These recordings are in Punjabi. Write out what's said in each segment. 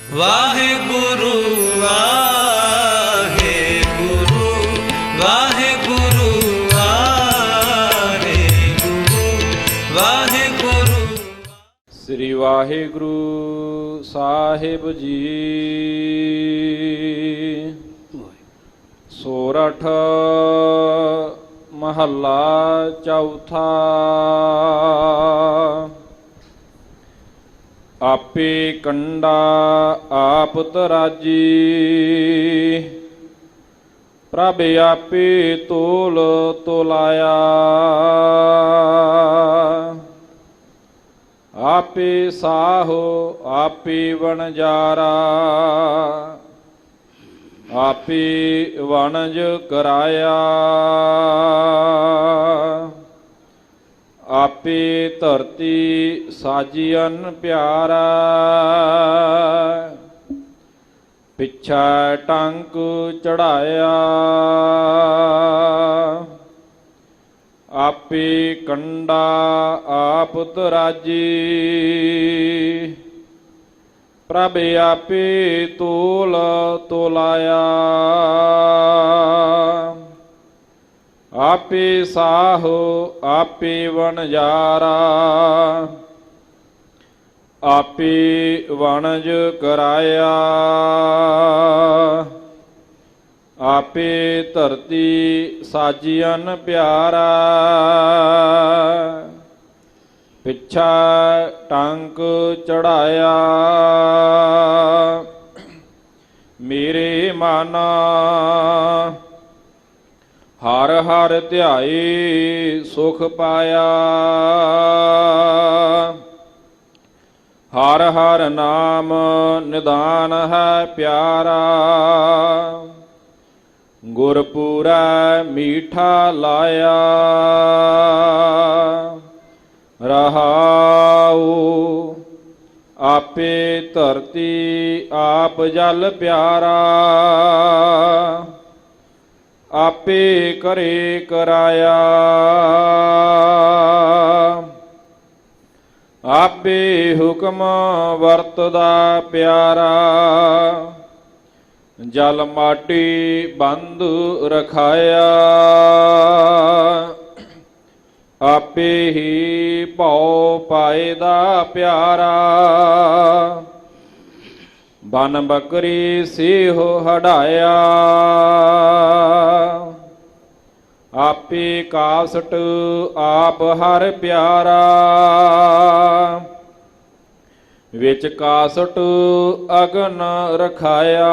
ਵਾਹਿਗੁਰੂ ਵਾਹਿਗੁਰੂ ਵਾਹਿਗੁਰੂ ਵਾਹਿਗੁਰੂ ਵਾਹਿਗੁਰੂ। ਸ੍ਰੀ ਵਾਹਿਗੁਰੂ ਸਾਹਿਬ ਜੀ। ਸੋਰਠ ਮਹੱਲਾ ਚੌਥਾ। ਆਪੇ ਕੰਡਾ ਆਪ ਤਰਾਜੀ, ਪ੍ਰਭ ਆਪੇ ਤੋਲ ਤੋਲਾਇਆ। ਆਪੇ ਸਾਹੋ ਆਪੇ ਵਣਜਾਰਾ, ਆਪੇ ਵਣਜ ਕਰਾਇਆ। ਆਪੇ ਧਰਤੀ ਸਾਜੀਅਨ ਪਿਆਰਾ, ਪਿੱਛਾ ਟੰਕ ਚੜਾਇਆ। ਆਪੇ ਕੰਡਾ ਆਪ ਤਰਾਜੀ, ਪ੍ਰਭ ਆਪੇ ਤੋਲ ਤੋਲਾਇਆ। ਆਪੇ ਸਾਹੋ ਆਪੇ ਵਣਜਾਰਾ, ਆਪੇ ਵਣਜ ਕਰਾਇਆ। ਆਪੇ ਧਰਤੀ ਸਾਜੀਅਨ ਪਿਆਰਾ, ਪਿੱਛਾ ਟੰਕ ਚੜਾਇਆ। ਮੇਰੇ ਮਨ ਹਰ ਹਰ ਧਿਆਏ ਸੁਖ ਪਾਇਆ। ਹਰ ਹਰ ਨਾਮ ਨਿਦਾਨ ਹੈ ਪਿਆਰਾ, ਗੁਰਪੂਰਾ ਮੀਠਾ ਲਾਇਆ। ਰਹਾਉ ਆਪੇ ਧਰਤੀ ਆਪ ਜਲ ਪਿਆਰਾ, ਆਪੇ ਕਰੇ ਕਰਾਇਆ। ਆਪੇ ਹੁਕਮ ਵਰਤਦਾ ਪਿਆਰਾ, ਜਲ ਮਾਟੀ ਬੰਦ ਰਖਾਇਆ। ਆਪੇ ਹੀ ਭਉ ਪਾਏ ਦਾ ਪਿਆਰਾ, ਬਨ ਬੱਕਰੀ ਸੀਹੋ ਹਢਾਇਆ। ਆਪੇ ਕਾਸਟ ਆਪ ਹਰ ਪਿਆਰਾ, ਵਿੱਚ ਕਾਸਟ ਅਗਨ ਰਖਾਇਆ।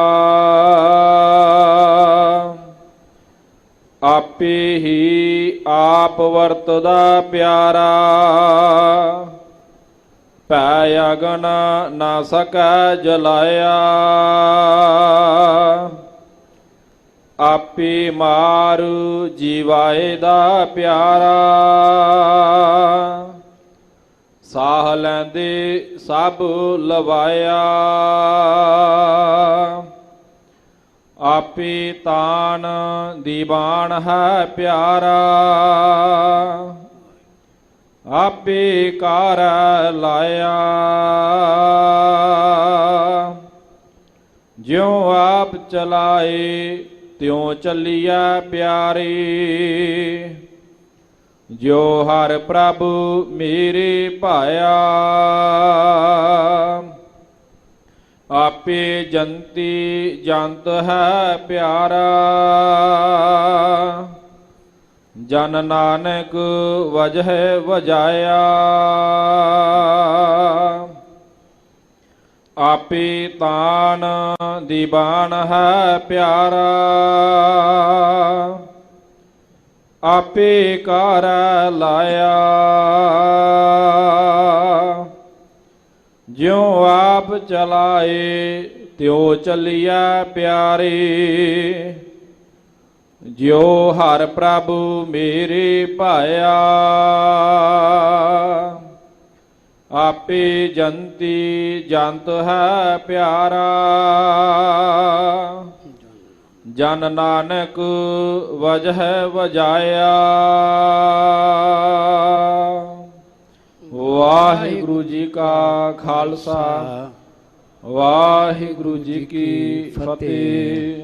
ਆਪੇ ਹੀ ਆਪ ਵਰਤਦਾ ਪਿਆਰਾ, ਭੈ ਅਗਨ ਨਾ ਸਕੈ ਜਲਾਇਆ। ਆਪੇ ਮਾਰੂ ਜੀਵਾਏ ਦਾ ਪਿਆਰਾ, ਸਾਹ ਲੈਂਦੇ ਸਭ ਲਵਾਇਆ। ਆਪੇ ਤਾਨ ਦੀਵਾਨ ਹੈ ਪਿਆਰਾ, ਆਪੇ ਕਾਰ ਲਾਇਆ। ਜਿਉ ਆਪ ਚਲਾਏ ਤਿਉ ਚੱਲੀਐ ਪਿਆਰੇ, ਜੋ ਹਰ ਪ੍ਰਭ ਮੇਰੇ ਭਾਇਆ। ਆਪੇ ਜੰਤੀ ਜੰਤ ਹੈ ਪਿਆਰਾ, ਜਨ ਨਾਨਕ ਵਜਹਿ ਵਜਾਇਆ। ਆਪੇ ਤਾਨ ਦੀਵਾਨ ਹੈ ਪਿਆਰਾ, ਆਪੇ ਕਾਰ ਲਾਇਆ। ਜਿਉ ਆਪ ਚਲਾਏ ਤਿਉ ਚੱਲੀਐ ਪਿਆਰੇ, ਜਿਉ ਹਰ ਪ੍ਰਭ ਮੇਰੇ ਭਾਇਆ। ਆਪੇ ਜੰਤੀ ਜੰਤ ਹੈ ਪਿਆਰਾ, ਜਨ ਨਾਨਕ ਵਜਹਿ ਵਜਾਇਆ। ਵਾਹਿਗੁਰੂ ਜੀ ਕਾ ਖਾਲਸਾ ਵਾਹਿਗੁਰੂ ਜੀ ਕੀ ਫਤਿਹ।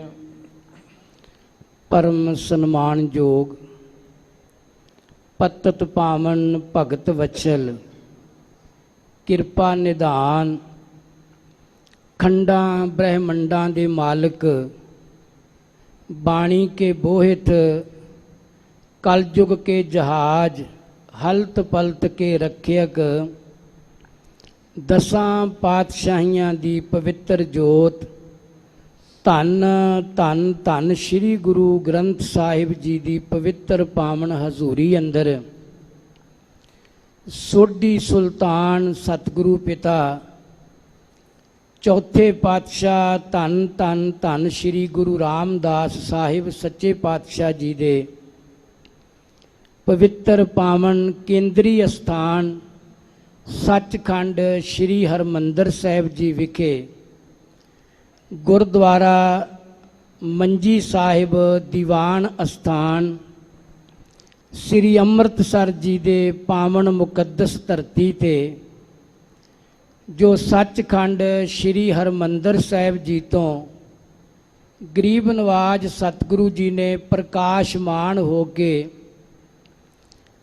परम सन्मानयोग पतत पावन भगत वत्सल किरपा निधान खंडा ब्रह्मंडा दे मालिक बाणी के बोहित कलयुग के जहाज हलत पलत के रक्षक दसां पातशाहियां दी पवित्र जोत ਧੰਨ ਧੰਨ ਧੰਨ ਸ੍ਰੀ ਗੁਰੂ ਗ੍ਰੰਥ ਸਾਹਿਬ ਜੀ ਦੀ ਪਵਿੱਤਰ ਪਾਵਨ ਹਜ਼ੂਰੀ ਅੰਦਰ ਸੋਢੀ ਸੁਲਤਾਨ ਸਤਿਗੁਰੂ ਪਿਤਾ ਚੌਥੇ ਪਾਤਸ਼ਾਹ ਧੰਨ ਧੰਨ ਧੰਨ ਸ੍ਰੀ ਗੁਰੂ ਰਾਮਦਾਸ ਸਾਹਿਬ ਸੱਚੇ ਪਾਤਸ਼ਾਹ ਜੀ ਦੇ ਪਵਿੱਤਰ ਪਾਵਨ ਕੇਂਦਰੀ ਅਸਥਾਨ ਸੱਚਖੰਡ ਸ੍ਰੀ ਹਰਿਮੰਦਰ ਸਾਹਿਬ ਜੀ ਵਿਖੇ ਗੁਰਦੁਆਰਾ ਮੰਜੀ ਸਾਹਿਬ ਦੀਵਾਨ ਅਸਥਾਨ ਸ੍ਰੀ ਅੰਮ੍ਰਿਤਸਰ ਜੀ ਦੇ ਪਾਵਨ ਮੁਕੱਦਸ ਧਰਤੀ ਤੇ ਜੋ ਸੱਚਖੰਡ ਸ੍ਰੀ ਹਰਿਮੰਦਰ ਸਾਹਿਬ ਜੀ ਤੋਂ ਗਰੀਬ ਨਵਾਜ ਸਤਿਗੁਰੂ ਜੀ ਨੇ ਪ੍ਰਕਾਸ਼ਮਾਨ ਹੋ ਕੇ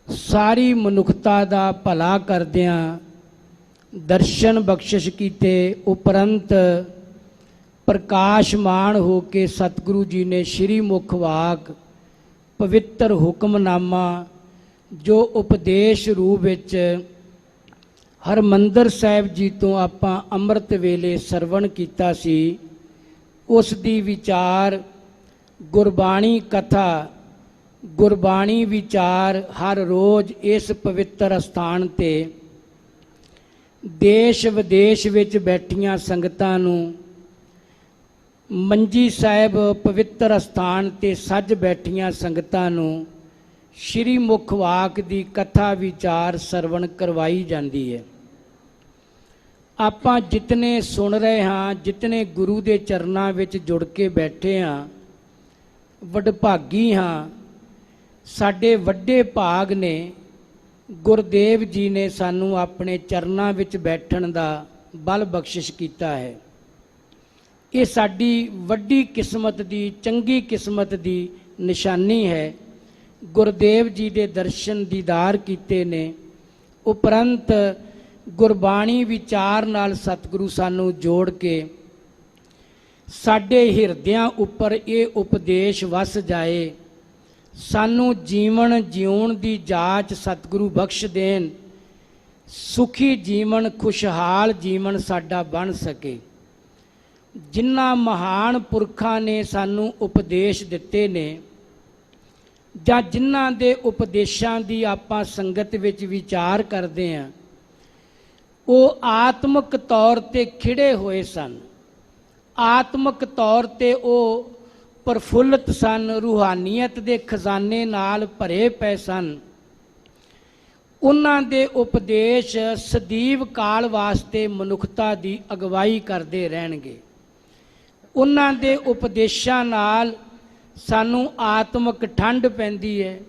ਸਾਰੀ ਮਨੁੱਖਤਾ ਦਾ ਭਲਾ ਕਰਦਿਆਂ ਦਰਸ਼ਨ ਬਖਸ਼ਿਸ਼ ਕੀਤੇ ਉਪਰੰਤ ਪ੍ਰਕਾਸ਼ਮਾਨ ਹੋ ਕੇ ਸਤਿਗੁਰੂ ਜੀ ਨੇ ਸ਼੍ਰੀ ਮੁਖ ਵਾਕ ਪਵਿੱਤਰ ਹੁਕਮਨਾਮਾ ਜੋ ਉਪਦੇਸ਼ ਰੂਪ ਵਿੱਚ ਹਰਿਮੰਦਰ ਸਾਹਿਬ ਜੀ ਤੋਂ ਆਪਾਂ ਅੰਮ੍ਰਿਤ ਵੇਲੇ ਸਰਵਣ ਕੀਤਾ ਸੀ, ਉਸ ਦੀ ਵਿਚਾਰ ਗੁਰਬਾਣੀ ਕਥਾ ਗੁਰਬਾਣੀ ਵਿਚਾਰ ਹਰ ਰੋਜ਼ ਇਸ ਪਵਿੱਤਰ ਸਥਾਨ ਤੇ ਦੇਸ਼ ਵਿਦੇਸ਼ ਵਿੱਚ ਬੈਠੀਆਂ ਸੰਗਤਾਂ ਨੂੰ ਮੰਜੀ ਸਾਹਿਬ ਪਵਿੱਤਰ ਅਸਥਾਨ ਤੇ ਸੱਜ ਬੈਠੀਆਂ ਸੰਗਤਾਂ ਨੂੰ ਸ਼੍ਰੀ ਮੁਖ ਵਾਕ ਦੀ ਕਥਾ ਵਿਚਾਰ ਸਰਵਣ ਕਰਵਾਈ ਜਾਂਦੀ ਹੈ। ਆਪਾਂ ਜਿਤਨੇ ਸੁਣ ਰਹੇ ਹਾਂ, ਜਿਤਨੇ ਗੁਰੂ ਦੇ ਚਰਨਾਂ ਵਿੱਚ ਜੁੜ ਕੇ ਬੈਠੇ ਹਾਂ, ਵਡਭਾਗੀ ਹਾਂ। ਸਾਡੇ ਵੱਡੇ ਭਾਗ ਨੇ ਗੁਰਦੇਵ ਜੀ ਨੇ ਸਾਨੂੰ ਆਪਣੇ ਚਰਨਾਂ ਵਿੱਚ ਬੈਠਣ ਦਾ ਬਲ ਬਖਸ਼ਿਸ਼ ਕੀਤਾ ਹੈ। ਇਹ ਸਾਡੀ ਵੱਡੀ ਕਿਸਮਤ ਦੀ ਚੰਗੀ ਕਿਸਮਤ ਦੀ ਨਿਸ਼ਾਨੀ ਹੈ। ਗੁਰਦੇਵ ਜੀ ਦੇ ਦਰਸ਼ਨ ਦੀਦਾਰ ਕੀਤੇ ਨੇ, ਉਪਰੰਤ ਗੁਰਬਾਣੀ ਵਿਚਾਰ ਨਾਲ ਸਤਿਗੁਰੂ ਸਾਨੂੰ ਜੋੜ ਕੇ ਸਾਡੇ ਹਿਰਦਿਆਂ ਉੱਪਰ ਇਹ ਉਪਦੇਸ਼ ਵਸ ਜਾਏ, ਸਾਨੂੰ ਜੀਵਨ ਜਿਉਣ ਦੀ ਜਾਚ ਸਤਿਗੁਰੂ ਬਖਸ਼ ਦੇਣ, ਸੁਖੀ ਜੀਵਨ ਖੁਸ਼ਹਾਲ ਜੀਵਨ ਸਾਡਾ ਬਣ ਸਕੇ। ਜਿਨ੍ਹਾਂ ਮਹਾਨ ਪੁਰਖਾਂ ਨੇ ਸਾਨੂੰ ਉਪਦੇਸ਼ ਦਿੱਤੇ ਨੇ ਜਾਂ ਜਿਨ੍ਹਾਂ ਦੇ ਉਪਦੇਸ਼ਾਂ ਦੀ ਆਪਾਂ ਸੰਗਤ ਵਿੱਚ ਵਿਚਾਰ ਕਰਦੇ ਹਾਂ, ਉਹ ਆਤਮਿਕ ਤੌਰ ਤੇ ਖਿੜੇ ਹੋਏ ਸਨ, ਆਤਮਿਕ ਤੌਰ ਤੇ ਉਹ ਪ੍ਰਫੁੱਲਤ ਸਨ, ਰੂਹਾਨੀਅਤ ਦੇ ਖਜ਼ਾਨੇ ਨਾਲ ਭਰੇ ਪਏ ਸਨ। ਉਹਨਾਂ ਦੇ ਉਪਦੇਸ਼ ਸਦੀਵ ਕਾਲ ਵਾਸਤੇ ਮਨੁੱਖਤਾ ਦੀ ਅਗਵਾਈ ਕਰਦੇ ਰਹਿਣਗੇ। ਉਹਨਾਂ ਦੇ ਉਪਦੇਸ਼ਾਂ ਨਾਲ ਸਾਨੂੰ ਆਤਮਿਕ ਠੰਡ ਪੈਂਦੀ ਹੈ।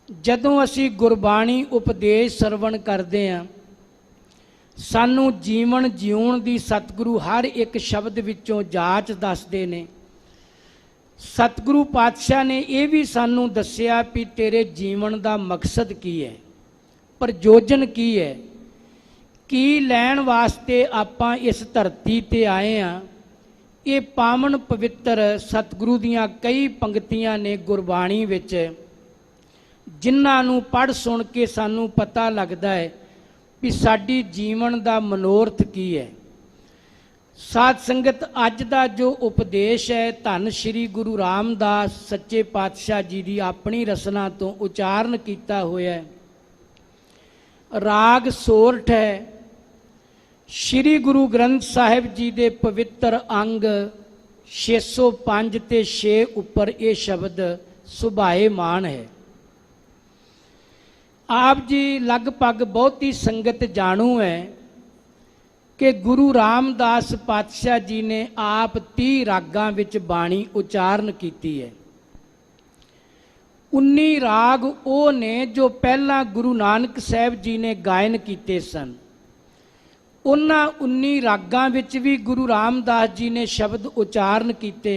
ਜਦੋਂ ਅਸੀਂ ਗੁਰਬਾਣੀ ਉਪਦੇਸ਼ ਸਰਵਣ ਕਰਦੇ ਹਾਂ, ਸਾਨੂੰ ਜੀਵਨ ਜਿਉਣ ਦੀ ਸਤਿਗੁਰੂ ਹਰ ਇੱਕ ਸ਼ਬਦ ਵਿੱਚੋਂ ਜਾਚ ਦੱਸਦੇ ਨੇ। ਸਤਿਗੁਰੂ ਪਾਤਸ਼ਾਹ ਨੇ ਇਹ ਵੀ ਸਾਨੂੰ ਦੱਸਿਆ ਵੀ ਤੇਰੇ ਜੀਵਨ ਦਾ ਮਕਸਦ ਕੀ ਹੈ, ਪ੍ਰਯੋਜਨ ਕੀ ਹੈ, ਕੀ ਲੈਣ ਵਾਸਤੇ ਆਪਾਂ ਇਸ ਧਰਤੀ ਤੇ ਆਏ ਹਾਂ। ਇਹ ਪਾਵਨ ਪਵਿੱਤਰ ਸਤਿਗੁਰੂ ਦੀਆਂ ਕਈ ਪੰਕਤੀਆਂ ਨੇ ਗੁਰਬਾਣੀ ਵਿੱਚ, ਜਿਨ੍ਹਾਂ ਨੂੰ ਪੜ੍ਹ ਸੁਣ ਕੇ ਸਾਨੂੰ ਪਤਾ ਲੱਗਦਾ ਹੈ ਵੀ ਸਾਡੀ ਜੀਵਨ ਦਾ ਮਨੋਰਥ ਕੀ ਹੈ। ਸਾਧ ਸੰਗਤ, ਅੱਜ ਦਾ ਜੋ ਉਪਦੇਸ਼ ਹੈ ਧੰਨ ਸ਼੍ਰੀ ਗੁਰੂ ਰਾਮਦਾਸ ਸੱਚੇ ਪਾਤਸ਼ਾਹ ਜੀ ਦੀ ਆਪਣੀ ਰਸਨਾ ਤੋਂ ਉਚਾਰਨ ਕੀਤਾ ਹੋਇਆ ਹੈ। ਰਾਗ ਸੋਰਠ ਹੈ। ਸ਼੍ਰੀ ਗੁਰੂ ਗ੍ਰੰਥ ਸਾਹਿਬ ਜੀ ਦੇ ਪਵਿੱਤਰ ਅੰਗ 605 ਤੇ 6 ਉੱਪਰ ਇਹ ਸ਼ਬਦ ਸੁਭਾਏਮਾਨ ਹੈ। ਆਪ ਜੀ ਲਗਭਗ ਬਹੁਤੀ ਸੰਗਤ ਜਾਣੂ ਹੈ ਕਿ ਗੁਰੂ ਰਾਮਦਾਸ ਪਾਤਸ਼ਾਹ ਜੀ ਨੇ ਆਪ 30 ਰਾਗਾਂ ਵਿੱਚ ਬਾਣੀ ਉਚਾਰਨ ਕੀਤੀ ਹੈ। 19 ਰਾਗ ਉਹ ਨੇ ਜੋ ਪਹਿਲਾਂ ਗੁਰੂ ਨਾਨਕ ਸਾਹਿਬ ਜੀ ਨੇ ਗਾਇਨ ਕੀਤੇ ਸਨ। ਉਹਨਾਂ 19 ਰਾਗਾਂ ਵਿੱਚ ਵੀ ਗੁਰੂ ਰਾਮਦਾਸ ਜੀ ਨੇ ਸ਼ਬਦ ਉਚਾਰਨ ਕੀਤੇ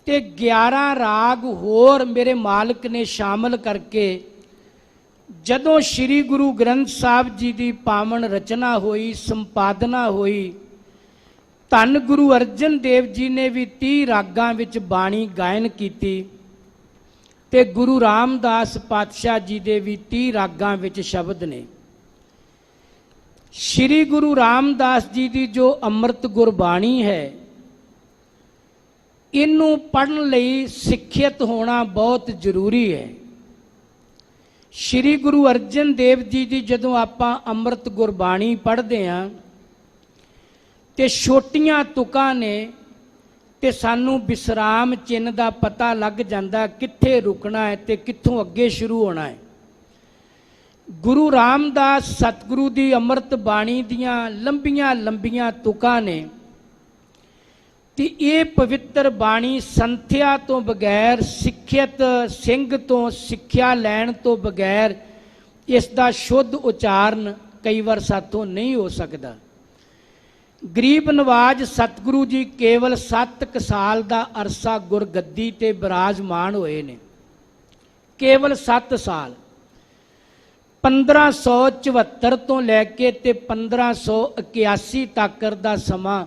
ਤੇ 11 ਰਾਗ ਹੋਰ ਮੇਰੇ ਮਾਲਕ ਨੇ ਸ਼ਾਮਲ ਕਰਕੇ ਜਦੋਂ ਸ੍ਰੀ ਗੁਰੂ ਗ੍ਰੰਥ ਸਾਹਿਬ ਜੀ ਦੀ ਪਾਵਨ ਰਚਨਾ ਹੋਈ, ਸੰਪਾਦਨਾ ਹੋਈ, ਧੰਨ ਗੁਰੂ ਅਰਜਨ ਦੇਵ ਜੀ ਨੇ ਵੀ 30 ਰਾਗਾਂ ਵਿੱਚ ਬਾਣੀ ਗਾਇਨ ਕੀਤੀ ਤੇ ਗੁਰੂ ਰਾਮਦਾਸ ਪਾਤਸ਼ਾਹ ਜੀ ਦੇ ਵੀ 30 ਰਾਗਾਂ ਵਿੱਚ ਸ਼ਬਦ ਨੇ। ਸ੍ਰੀ ਗੁਰੂ ਰਾਮਦਾਸ ਜੀ ਦੀ ਜੋ ਅੰਮ੍ਰਿਤ ਗੁਰਬਾਣੀ ਹੈ, ਇਹਨੂੰ ਪੜ੍ਹਨ ਲਈ ਸਿੱਖਿਅਤ ਹੋਣਾ ਬਹੁਤ ਜ਼ਰੂਰੀ ਹੈ। ਸ੍ਰੀ ਗੁਰੂ ਅਰਜਨ ਦੇਵ ਜੀ ਦੀ ਜਦੋਂ ਆਪਾਂ ਅੰਮ੍ਰਿਤ ਗੁਰਬਾਣੀ ਪੜ੍ਹਦੇ ਹਾਂ ਤੇ ਛੋਟੀਆਂ ਤੁਕਾਂ ਨੇ ਤੇ ਸਾਨੂੰ ਵਿਸਰਾਮ ਚਿੰਨ੍ਹ ਦਾ ਪਤਾ ਲੱਗ ਜਾਂਦਾ ਕਿੱਥੇ ਰੁਕਣਾ ਹੈ ਤੇ ਕਿੱਥੋਂ ਅੱਗੇ ਸ਼ੁਰੂ ਹੋਣਾ ਹੈ। ਗੁਰੂ ਰਾਮਦਾਸ ਸਤਿਗੁਰੂ ਦੀ ਅੰਮ੍ਰਿਤ ਬਾਣੀ ਦੀਆਂ ਲੰਬੀਆਂ ਲੰਬੀਆਂ ਤੁਕਾਂ ਨੇ ਤੇ ਇਹ ਪਵਿੱਤਰ ਬਾਣੀ ਸੰਥਿਆ ਤੋਂ ਬਗੈਰ, ਸਿੱਖਿਅਤ ਸਿੰਘ ਤੋਂ ਸਿੱਖਿਆ ਲੈਣ ਤੋਂ ਬਗੈਰ ਇਸ ਦਾ ਸ਼ੁੱਧ ਉਚਾਰਨ ਕਈ ਵਾਰ ਸਾਥੋਂ ਨਹੀਂ ਹੋ ਸਕਦਾ। ਗਰੀਬ ਨਵਾਜ ਸਤਿਗੁਰੂ ਜੀ ਕੇਵਲ 7 ਸਾਲ ਦਾ ਅਰਸਾ ਗੁਰਗੱਦੀ ਤੇ ਬਿਰਾਜਮਾਨ ਹੋਏ ਨੇ, ਕੇਵਲ 7 ਸਾਲ। 1574 ਤੋਂ ਲੈ ਕੇ ਤੇ 1581 ਤੱਕ ਦਾ ਸਮਾਂ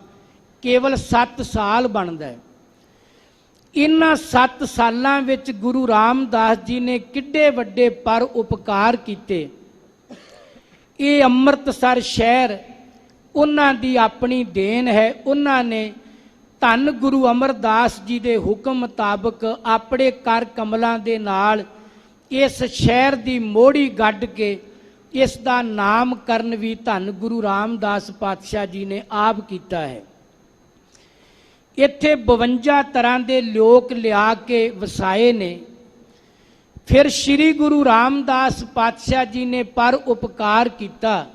ਕੇਵਲ 7 ਸਾਲ ਬਣਦਾ ਹੈ। ਇਹਨਾਂ 7 ਸਾਲਾਂ ਵਿੱਚ ਗੁਰੂ ਰਾਮਦਾਸ ਜੀ ਨੇ ਕਿੱਡੇ ਵੱਡੇ ਪਰ ਉਪਕਾਰ ਕੀਤੇ। ਇਹ ਅੰਮ੍ਰਿਤਸਰ ਸ਼ਹਿਰ ਉਹਨਾਂ ਦੀ ਆਪਣੀ ਦੇਣ ਹੈ। ਉਹਨਾਂ ਨੇ ਧੰਨ ਗੁਰੂ ਅਮਰਦਾਸ ਜੀ ਦੇ ਹੁਕਮ ਮੁਤਾਬਕ ਆਪਣੇ ਕਰ ਕਮਲਾਂ ਦੇ ਨਾਲ ਇਸ ਸ਼ਹਿਰ ਦੀ ਮੋਹੜੀ ਗੱਡ ਕੇ ਇਸ ਦਾ ਨਾਮਕਰਨ ਵੀ ਧੰਨ ਗੁਰੂ ਰਾਮਦਾਸ ਪਾਤਸ਼ਾਹ ਜੀ ਨੇ ਆਪ ਕੀਤਾ ਹੈ। ਇੱਥੇ 52 ਤਰ੍ਹਾਂ ਦੇ ਲੋਕ ਲਿਆ ਕੇ ਵਸਾਏ ਨੇ। ਫਿਰ ਸ੍ਰੀ ਗੁਰੂ ਰਾਮਦਾਸ ਪਾਤਸ਼ਾਹ ਜੀ ਨੇ ਪਰ ਉਪਕਾਰ ਕੀਤਾ।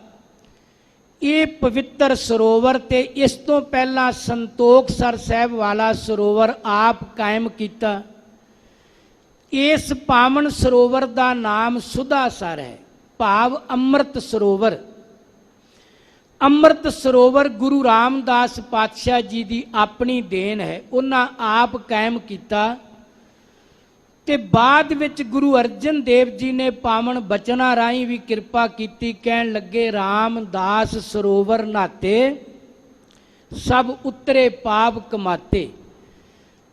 ਇਹ ਪਵਿੱਤਰ ਸਰੋਵਰ ਤੇ ਇਸ ਤੋਂ ਪਹਿਲਾਂ ਸੰਤੋਖਸਰ ਸਾਹਿਬ ਵਾਲਾ ਸਰੋਵਰ ਆਪ ਕਾਇਮ ਕੀਤਾ। ਇਸ ਪਾਵਨ ਸਰੋਵਰ ਦਾ ਨਾਮ ਸੁਧਾਸਰ ਹੈ, ਭਾਵ ਅੰਮ੍ਰਿਤ ਸਰੋਵਰ। ਅੰਮ੍ਰਿਤ ਸਰੋਵਰ ਗੁਰੂ ਰਾਮਦਾਸ ਪਾਤਸ਼ਾਹ ਜੀ ਦੀ ਆਪਣੀ ਦੇਣ ਹੈ, ਉਹਨਾਂ ਆਪ ਕਾਇਮ ਕੀਤਾ ਤੇ ਬਾਅਦ ਵਿੱਚ ਗੁਰੂ ਅਰਜਨ ਦੇਵ ਜੀ ਨੇ ਪਾਵਨ ਬਚਨਾਂ ਰਾਹੀਂ ਵੀ ਕਿਰਪਾ ਕੀਤੀ। ਕਹਿਣ ਲੱਗੇ, ਰਾਮਦਾਸ ਸਰੋਵਰ ਨਾਤੇ ਸਭ ਉਤਰੇ ਪਾਪ ਕਮਾਤੇ,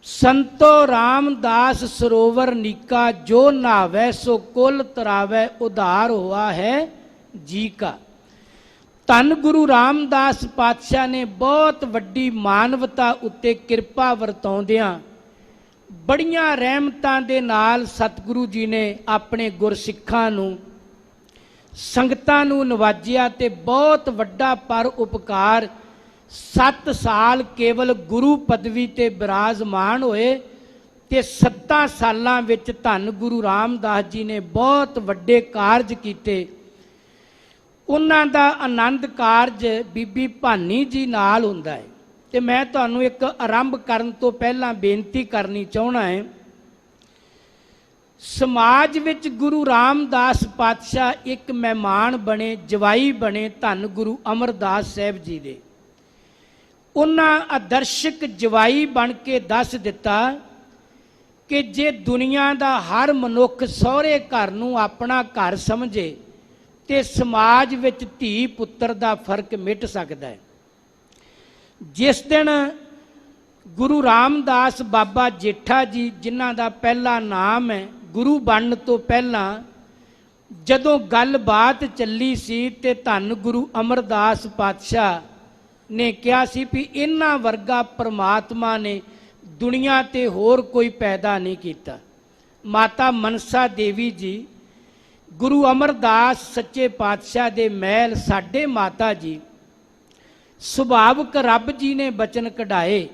ਸੰਤੋ ਰਾਮਦਾਸ ਸਰੋਵਰ ਨੀਕਾ, ਜੋ ਨਾਵੈ ਸੋ ਕੁਲ ਤਰਾਵੈ, ਉਧਾਰ ਹੋਆ ਹੈ ਜੀ ਕਾ। ਧੰਨ ਗੁਰੂ ਰਾਮਦਾਸ ਪਾਤਸ਼ਾਹ ਨੇ ਬਹੁਤ ਵੱਡੀ ਮਾਨਵਤਾ ਉੱਤੇ ਕਿਰਪਾ ਵਰਤਾਉਂਦਿਆਂ ਬੜੀਆਂ ਰਹਿਮਤਾਂ ਦੇ ਨਾਲ ਸਤਿਗੁਰੂ ਜੀ ਨੇ ਆਪਣੇ ਗੁਰਸਿੱਖਾਂ ਨੂੰ, ਸੰਗਤਾਂ ਨੂੰ ਨਵਾਜਿਆ ਤੇ ਬਹੁਤ ਵੱਡਾ ਪਰ ਉਪਕਾਰ। 7 ਸਾਲ ਕੇਵਲ ਗੁਰੂ ਪਦਵੀ ਤੇ ਬਿਰਾਜਮਾਨ ਹੋਏ ਤੇ 7 ਸਾਲਾਂ ਵਿੱਚ ਧੰਨ ਗੁਰੂ ਰਾਮਦਾਸ ਜੀ ਨੇ ਬਹੁਤ ਵੱਡੇ ਕਾਰਜ ਕੀਤੇ। ਉਹਨਾਂ ਦਾ ਆਨੰਦ ਕਾਰਜ ਬੀਬੀ ਭਾਨੀ ਜੀ ਨਾਲ ਹੁੰਦਾ ਹੈ। ਤੇ ਮੈਂ ਤੁਹਾਨੂੰ ਇੱਕ ਆਰੰਭ ਕਰਨ ਤੋਂ ਪਹਿਲਾਂ ਬੇਨਤੀ ਕਰਨੀ ਚਾਹੁੰਦਾ ਹੈ, ਸਮਾਜ ਵਿੱਚ ਗੁਰੂ ਰਾਮਦਾਸ ਪਾਤਸ਼ਾਹ ਇੱਕ ਮਹਿਮਾਨ ਬਣੇ, ਜਵਾਈ ਬਣੇ ਧੰਨ ਗੁਰੂ ਅਮਰਦਾਸ ਸਾਹਿਬ ਜੀ ਦੇ। ਉਹਨਾਂ ਆਦਰਸ਼ਕ ਜਵਾਈ ਬਣ ਕੇ ਦੱਸ ਦਿੱਤਾ ਕਿ ਜੇ ਦੁਨੀਆ ਦਾ ਹਰ ਮਨੁੱਖ ਸਹੁਰੇ ਘਰ ਨੂੰ ਆਪਣਾ ਘਰ ਸਮਝੇ ਤੇ ਸਮਾਜ ਵਿੱਚ ਧੀ ਪੁੱਤਰ ਦਾ ਫਰਕ ਮਿਟ ਸਕਦਾ ਹੈ। ਜਿਸ ਦਿਨ ਗੁਰੂ ਰਾਮਦਾਸ ਬਾਬਾ ਜੇਠਾ ਜੀ, ਜਿਨ੍ਹਾਂ ਦਾ ਪਹਿਲਾ ਨਾਮ ਹੈ, ਗੁਰੂ ਬਣਨ ਤੋਂ ਪਹਿਲਾਂ ਜਦੋਂ ਗੱਲਬਾਤ ਚੱਲੀ ਸੀ ਤੇ ਧੰਨ ਗੁਰੂ ਅਮਰਦਾਸ ਪਾਤਸ਼ਾਹ ਨੇ ਕਿਹਾ ਸੀ ਵੀ ਇਹਨਾਂ ਵਰਗਾ ਪ੍ਰਮਾਤਮਾ ਨੇ ਦੁਨੀਆ ਤੇ ਹੋਰ ਕੋਈ ਪੈਦਾ ਨਹੀਂ ਕੀਤਾ। ਮਾਤਾ ਮਨਸਾ ਦੇਵੀ ਜੀ, ਗੁਰੂ ਅਮਰਦਾਸ ਸੱਚੇ ਪਾਤਸ਼ਾਹ ਦੇ ਮਹਿਲ ਸਾਡੇ ਮਾਤਾ ਜੀ, ਸੁਭਾਵਕ ਰੱਬ ਜੀ ਨੇ ਬਚਨ ਕਢਾਏ।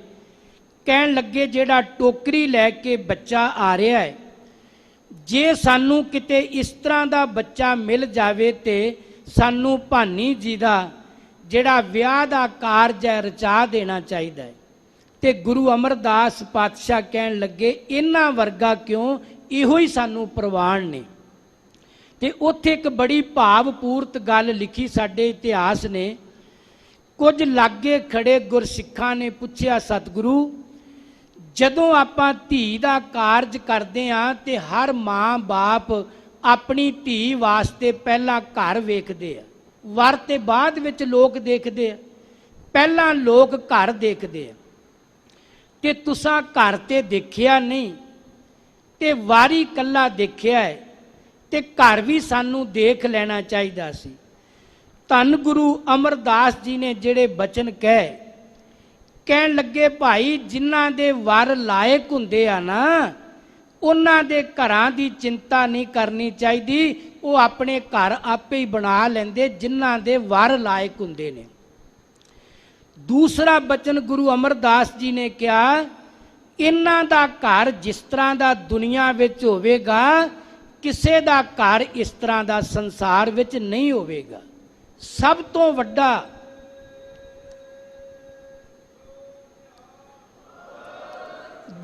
ਕਹਿਣ ਲੱਗੇ, ਜਿਹੜਾ ਟੋਕਰੀ ਲੈ ਕੇ ਬੱਚਾ ਆ ਰਿਹਾ ਹੈ, ਜੇ ਸਾਨੂੰ ਕਿਤੇ ਇਸ ਤਰ੍ਹਾਂ ਦਾ ਬੱਚਾ ਮਿਲ ਜਾਵੇ ਤੇ ਸਾਨੂੰ ਭਾਨੀ ਜੀ ਦਾ ਜਿਹੜਾ ਵਿਆਹ ਦਾ ਕਾਰਜ ਹੈ ਰਚਾ ਦੇਣਾ ਚਾਹੀਦਾ ਹੈ। ਤੇ ਗੁਰੂ ਅਮਰਦਾਸ ਪਾਤਸ਼ਾਹ ਕਹਿਣ ਲੱਗੇ, ਇਹਨਾਂ ਵਰਗਾ ਕਿਉਂ, ਇਹੋ ਹੀ ਸਾਨੂੰ ਪ੍ਰਵਾਨ ਨੇ। ਤੇ ਉੱਥੇ ਇੱਕ ਬੜੀ ਭਾਵਪੂਰਤ ਗੱਲ ਲਿਖੀ ਸਾਡੇ ਇਤਿਹਾਸ ਨੇ। ਕੁਝ ਲਾਗੇ ਖੜੇ ਗੁਰਸਿੱਖਾਂ ਨੇ ਪੁੱਛਿਆ, ਸਤਿਗੁਰੂ, ਜਦੋਂ ਆਪਾਂ ਧੀ ਦਾ ਕਾਰਜ ਕਰਦੇ ਹਾਂ ਤੇ ਹਰ ਮਾਂ ਬਾਪ ਆਪਣੀ ਧੀ ਵਾਸਤੇ ਪਹਿਲਾਂ ਘਰ ਵੇਖਦੇ ਆ, ਵਰ ਤੇ ਬਾਅਦ ਵਿੱਚ ਲੋਕ ਦੇਖਦੇ ਆ, ਪਹਿਲਾਂ ਲੋਕ ਘਰ ਦੇਖਦੇ ਆ, ਤੇ ਤੁਸਾਂ ਘਰ ਤੇ ਦੇਖਿਆ ਨਹੀਂ ਤੇ ਵਾਰੀ ਕੱਲਾ ਦੇਖਿਆ ਹੈ, ਤੇ ਘਰ ਵੀ ਸਾਨੂੰ ਦੇਖ ਲੈਣਾ ਚਾਹੀਦਾ ਸੀ। ਧੰਨ ਗੁਰੂ ਅਮਰਦਾਸ ਜੀ ਨੇ ਜਿਹੜੇ ਬਚਨ ਕਹਿਣ ਲੱਗੇ, ਭਾਈ ਜਿਨ੍ਹਾਂ ਦੇ ਵਰ ਲਾਇਕ ਹੁੰਦੇ ਆ ਨਾ, ਉਹਨਾਂ ਦੇ ਘਰਾਂ ਦੀ ਚਿੰਤਾ ਨਹੀਂ ਕਰਨੀ ਚਾਹੀਦੀ, ਉਹ ਆਪਣੇ ਘਰ ਆਪੇ ਹੀ ਬਣਾ ਲੈਂਦੇ ਜਿਨ੍ਹਾਂ ਦੇ ਵਰ ਲਾਇਕ ਹੁੰਦੇ ਨੇ। ਦੂਸਰਾ ਬਚਨ ਗੁਰੂ ਅਮਰਦਾਸ ਜੀ ਨੇ ਕਿਹਾ, ਇਹਨਾਂ ਦਾ ਘਰ ਜਿਸ ਤਰ੍ਹਾਂ ਦਾ ਦੁਨੀਆ ਵਿੱਚ ਹੋਵੇਗਾ, ਕਿਸੇ ਦਾ ਘਰ ਇਸ ਤਰ੍ਹਾਂ ਦਾ ਸੰਸਾਰ ਵਿੱਚ ਨਹੀਂ ਹੋਵੇਗਾ। ਸਭ ਤੋਂ ਵੱਡਾ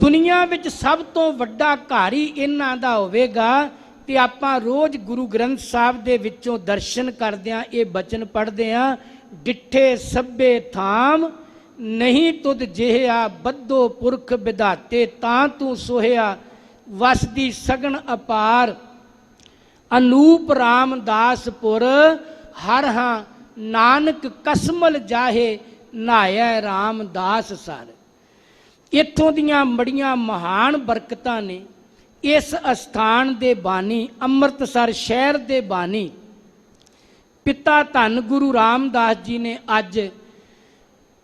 ਦੁਨੀਆ ਵਿੱਚ ਸਭ ਤੋਂ ਵੱਡਾ ਘਰ ਹੀ ਇਹਨਾਂ ਦਾ ਹੋਵੇਗਾ। ਤੇ ਆਪਾਂ ਰੋਜ਼ ਗੁਰੂ ਗ੍ਰੰਥ ਸਾਹਿਬ ਦੇ ਵਿੱਚੋਂ ਦਰਸ਼ਨ ਕਰਦਿਆਂ ਇਹ ਬਚਨ ਪੜ੍ਹਦੇ ਹਾਂ, ਡਿੱਠੇ ਸਭੇ ਥਾਮ ਨਹੀਂ ਤੁਧ ਜਿਹਾ, ਬੱਧੋ ਪੁਰਖ ਵਿਧਾਤੇ ਤਾਂ ਤੂੰ ਸੋਹਿਆ, ਵਸਦੀ ਸਗਨ ਅਪਾਰ ਅਨੂਪ ਰਾਮਦਾਸਪੁਰ, ਹਰ ਹਾਂ ਨਾਨਕ ਕਸਮਲ ਜਾਹੇ, ਨਹਾਇਆ ਰਾਮਦਾਸ ਸਰ। ਇੱਥੋਂ ਦੀਆਂ ਬੜੀਆਂ ਮਹਾਨ ਬਰਕਤਾਂ ਨੇ। ਇਸ ਅਸਥਾਨ ਦੇ ਬਾਨੀ, ਅੰਮ੍ਰਿਤਸਰ ਸ਼ਹਿਰ ਦੇ ਬਾਨੀ ਪਿਤਾ ਧੰਨ ਗੁਰੂ ਰਾਮਦਾਸ ਜੀ ਨੇ ਅੱਜ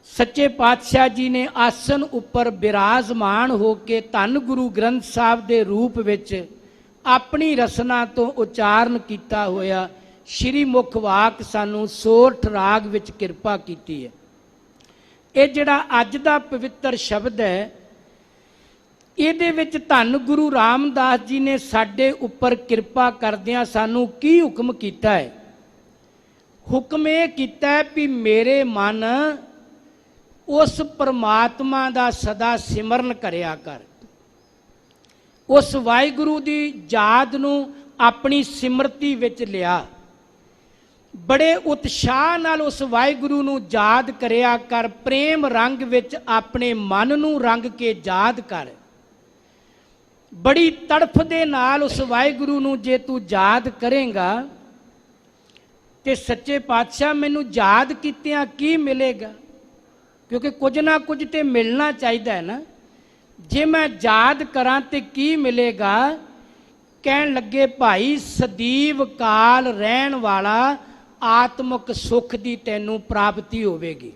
ਸੱਚੇ ਪਾਤਸ਼ਾਹ ਜੀ ਨੇ ਆਸਨ ਉੱਪਰ ਬਿਰਾਜਮਾਨ ਹੋ ਕੇ ਧੰਨ ਗੁਰੂ ਗ੍ਰੰਥ ਸਾਹਿਬ ਦੇ ਰੂਪ ਵਿੱਚ ਆਪਣੀ ਰਸਨਾ ਤੋਂ ਉਚਾਰਨ ਕੀਤਾ ਹੋਇਆ ਸ਼੍ਰੀ ਮੁਖ ਵਾਕ ਸਾਨੂੰ ਸੋਰਠ ਰਾਗ ਵਿੱਚ ਕਿਰਪਾ ਕੀਤੀ ਹੈ। ਇਹ ਜਿਹੜਾ ਅੱਜ ਦਾ ਪਵਿੱਤਰ ਸ਼ਬਦ ਹੈ, ਇਹਦੇ ਵਿੱਚ ਧੰਨ ਗੁਰੂ ਰਾਮਦਾਸ ਜੀ ਨੇ ਸਾਡੇ ਉੱਪਰ ਕਿਰਪਾ ਕਰਦਿਆਂ ਸਾਨੂੰ ਕੀ ਹੁਕਮ ਕੀਤਾ ਹੈ? ਹੁਕਮ ਇਹ ਕੀਤਾ ਹੈ ਵੀ ਮੇਰੇ ਮਨ ਉਸ ਪਰਮਾਤਮਾ ਦਾ ਸਦਾ ਸਿਮਰਨ ਕਰਿਆ ਕਰ, ਉਸ ਵਾਹਿਗੁਰੂ ਦੀ ਯਾਦ ਨੂੰ ਆਪਣੀ ਸਿਮਰਤੀ ਵਿੱਚ ਲਿਆ, ਬੜੇ ਉਤਸ਼ਾਹ ਨਾਲ ਉਸ ਵਾਹਿਗੁਰੂ ਨੂੰ ਯਾਦ ਕਰਿਆ ਕਰ, ਪ੍ਰੇਮ ਰੰਗ ਵਿੱਚ ਆਪਣੇ ਮਨ ਨੂੰ ਰੰਗ ਕੇ ਯਾਦ ਕਰ, ਬੜੀ ਤੜਫ ਦੇ ਨਾਲ ਉਸ ਵਾਹਿਗੁਰੂ ਨੂੰ ਜੇ ਤੂੰ ਯਾਦ ਕਰੇਂਗਾ ਤੇ ਸੱਚੇ ਪਾਤਸ਼ਾਹ ਮੈਨੂੰ ਯਾਦ ਕੀਤਿਆਂ ਕੀ ਮਿਲੇਗਾ? ਕਿਉਂਕਿ ਕੁਝ ਨਾ ਕੁਝ ਤੇ ਮਿਲਣਾ ਚਾਹੀਦਾ ਹੈ ਨਾ। ਜੇ ਮੈਂ ਯਾਦ ਕਰਾਂ ਤੇ ਕੀ ਮਿਲੇਗਾ? ਕਹਿਣ ਲੱਗੇ, ਭਾਈ ਸਦੀਵ ਕਾਲ ਰਹਿਣ ਵਾਲਾ ਆਤਮਿਕ ਸੁੱਖ ਦੀ ਤੈਨੂੰ ਪ੍ਰਾਪਤੀ ਹੋਵੇਗੀ।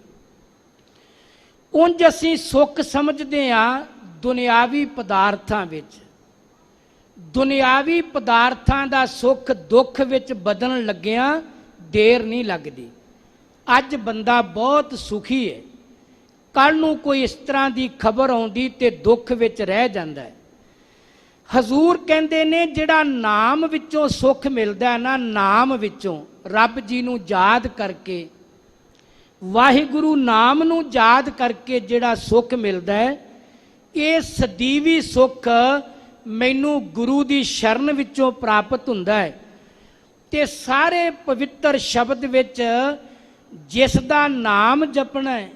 ਉਂਝ ਅਸੀਂ ਸੁੱਖ ਸਮਝਦੇ ਹਾਂ ਦੁਨਿਆਵੀ ਪਦਾਰਥਾਂ ਵਿੱਚ। ਦੁਨਿਆਵੀ ਪਦਾਰਥਾਂ ਦਾ ਸੁੱਖ ਦੁੱਖ ਵਿੱਚ ਬਦਲਣ ਲੱਗਿਆਂ ਦੇਰ ਨਹੀਂ ਲੱਗਦੀ। ਅੱਜ ਬੰਦਾ ਬਹੁਤ ਸੁਖੀ ਹੈ, ਕੱਲ ਨੂੰ ਕੋਈ ਇਸ ਤਰ੍ਹਾਂ ਦੀ ਖਬਰ ਆਉਂਦੀ ਤੇ ਦੁੱਖ ਵਿੱਚ ਰਹਿ ਜਾਂਦਾ ਹੈ। ਹਜ਼ੂਰ ਕਹਿੰਦੇ ਨੇ ਜਿਹੜਾ ਨਾਮ ਵਿੱਚੋਂ ਸੁੱਖ ਮਿਲਦਾ ਨਾ, ਨਾਮ ਵਿੱਚੋਂ ਰੱਬ ਜੀ ਨੂੰ ਯਾਦ ਕਰਕੇ, ਵਾਹਿਗੁਰੂ ਨਾਮ ਨੂੰ ਯਾਦ ਕਰਕੇ ਜਿਹੜਾ ਸੁੱਖ ਮਿਲਦਾ ਹੈ, ਇਹ ਸਦੀਵੀ ਸੁੱਖ ਮੈਨੂੰ ਗੁਰੂ ਦੀ ਸ਼ਰਨ ਵਿੱਚੋਂ ਪ੍ਰਾਪਤ ਹੁੰਦਾ ਹੈ। ਤੇ ਸਾਰੇ ਪਵਿੱਤਰ ਸ਼ਬਦ ਵਿੱਚ ਜਿਸ ਦਾ ਨਾਮ ਜਪਣਾ ਹੈ,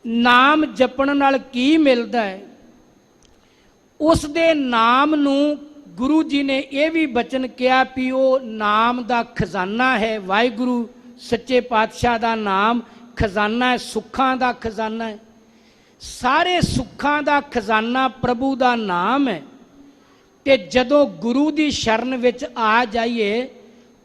ਨਾਮ ਜਪਣ ਨਾਲ ਕੀ ਮਿਲਦਾ ਹੈ? ਉਸ ਦੇ ਨਾਮ ਨੂੰ ਗੁਰੂ ਜੀ ਨੇ ਇਹ ਵੀ ਬਚਨ ਕਿਹਾ ਵੀ ਉਹ ਨਾਮ ਦਾ ਖਜ਼ਾਨਾ ਹੈ। ਵਾਹਿਗੁਰੂ ਸੱਚੇ ਪਾਤਸ਼ਾਹ ਦਾ ਨਾਮ ਖਜ਼ਾਨਾ ਹੈ, ਸੁੱਖਾਂ ਦਾ ਖਜ਼ਾਨਾ ਹੈ। ਸਾਰੇ ਸੁੱਖਾਂ ਦਾ ਖਜ਼ਾਨਾ ਪ੍ਰਭੂ ਦਾ ਨਾਮ ਹੈ। ਤੇ ਜਦੋਂ ਗੁਰੂ ਦੀ ਸ਼ਰਨ ਵਿੱਚ ਆ ਜਾਈਏ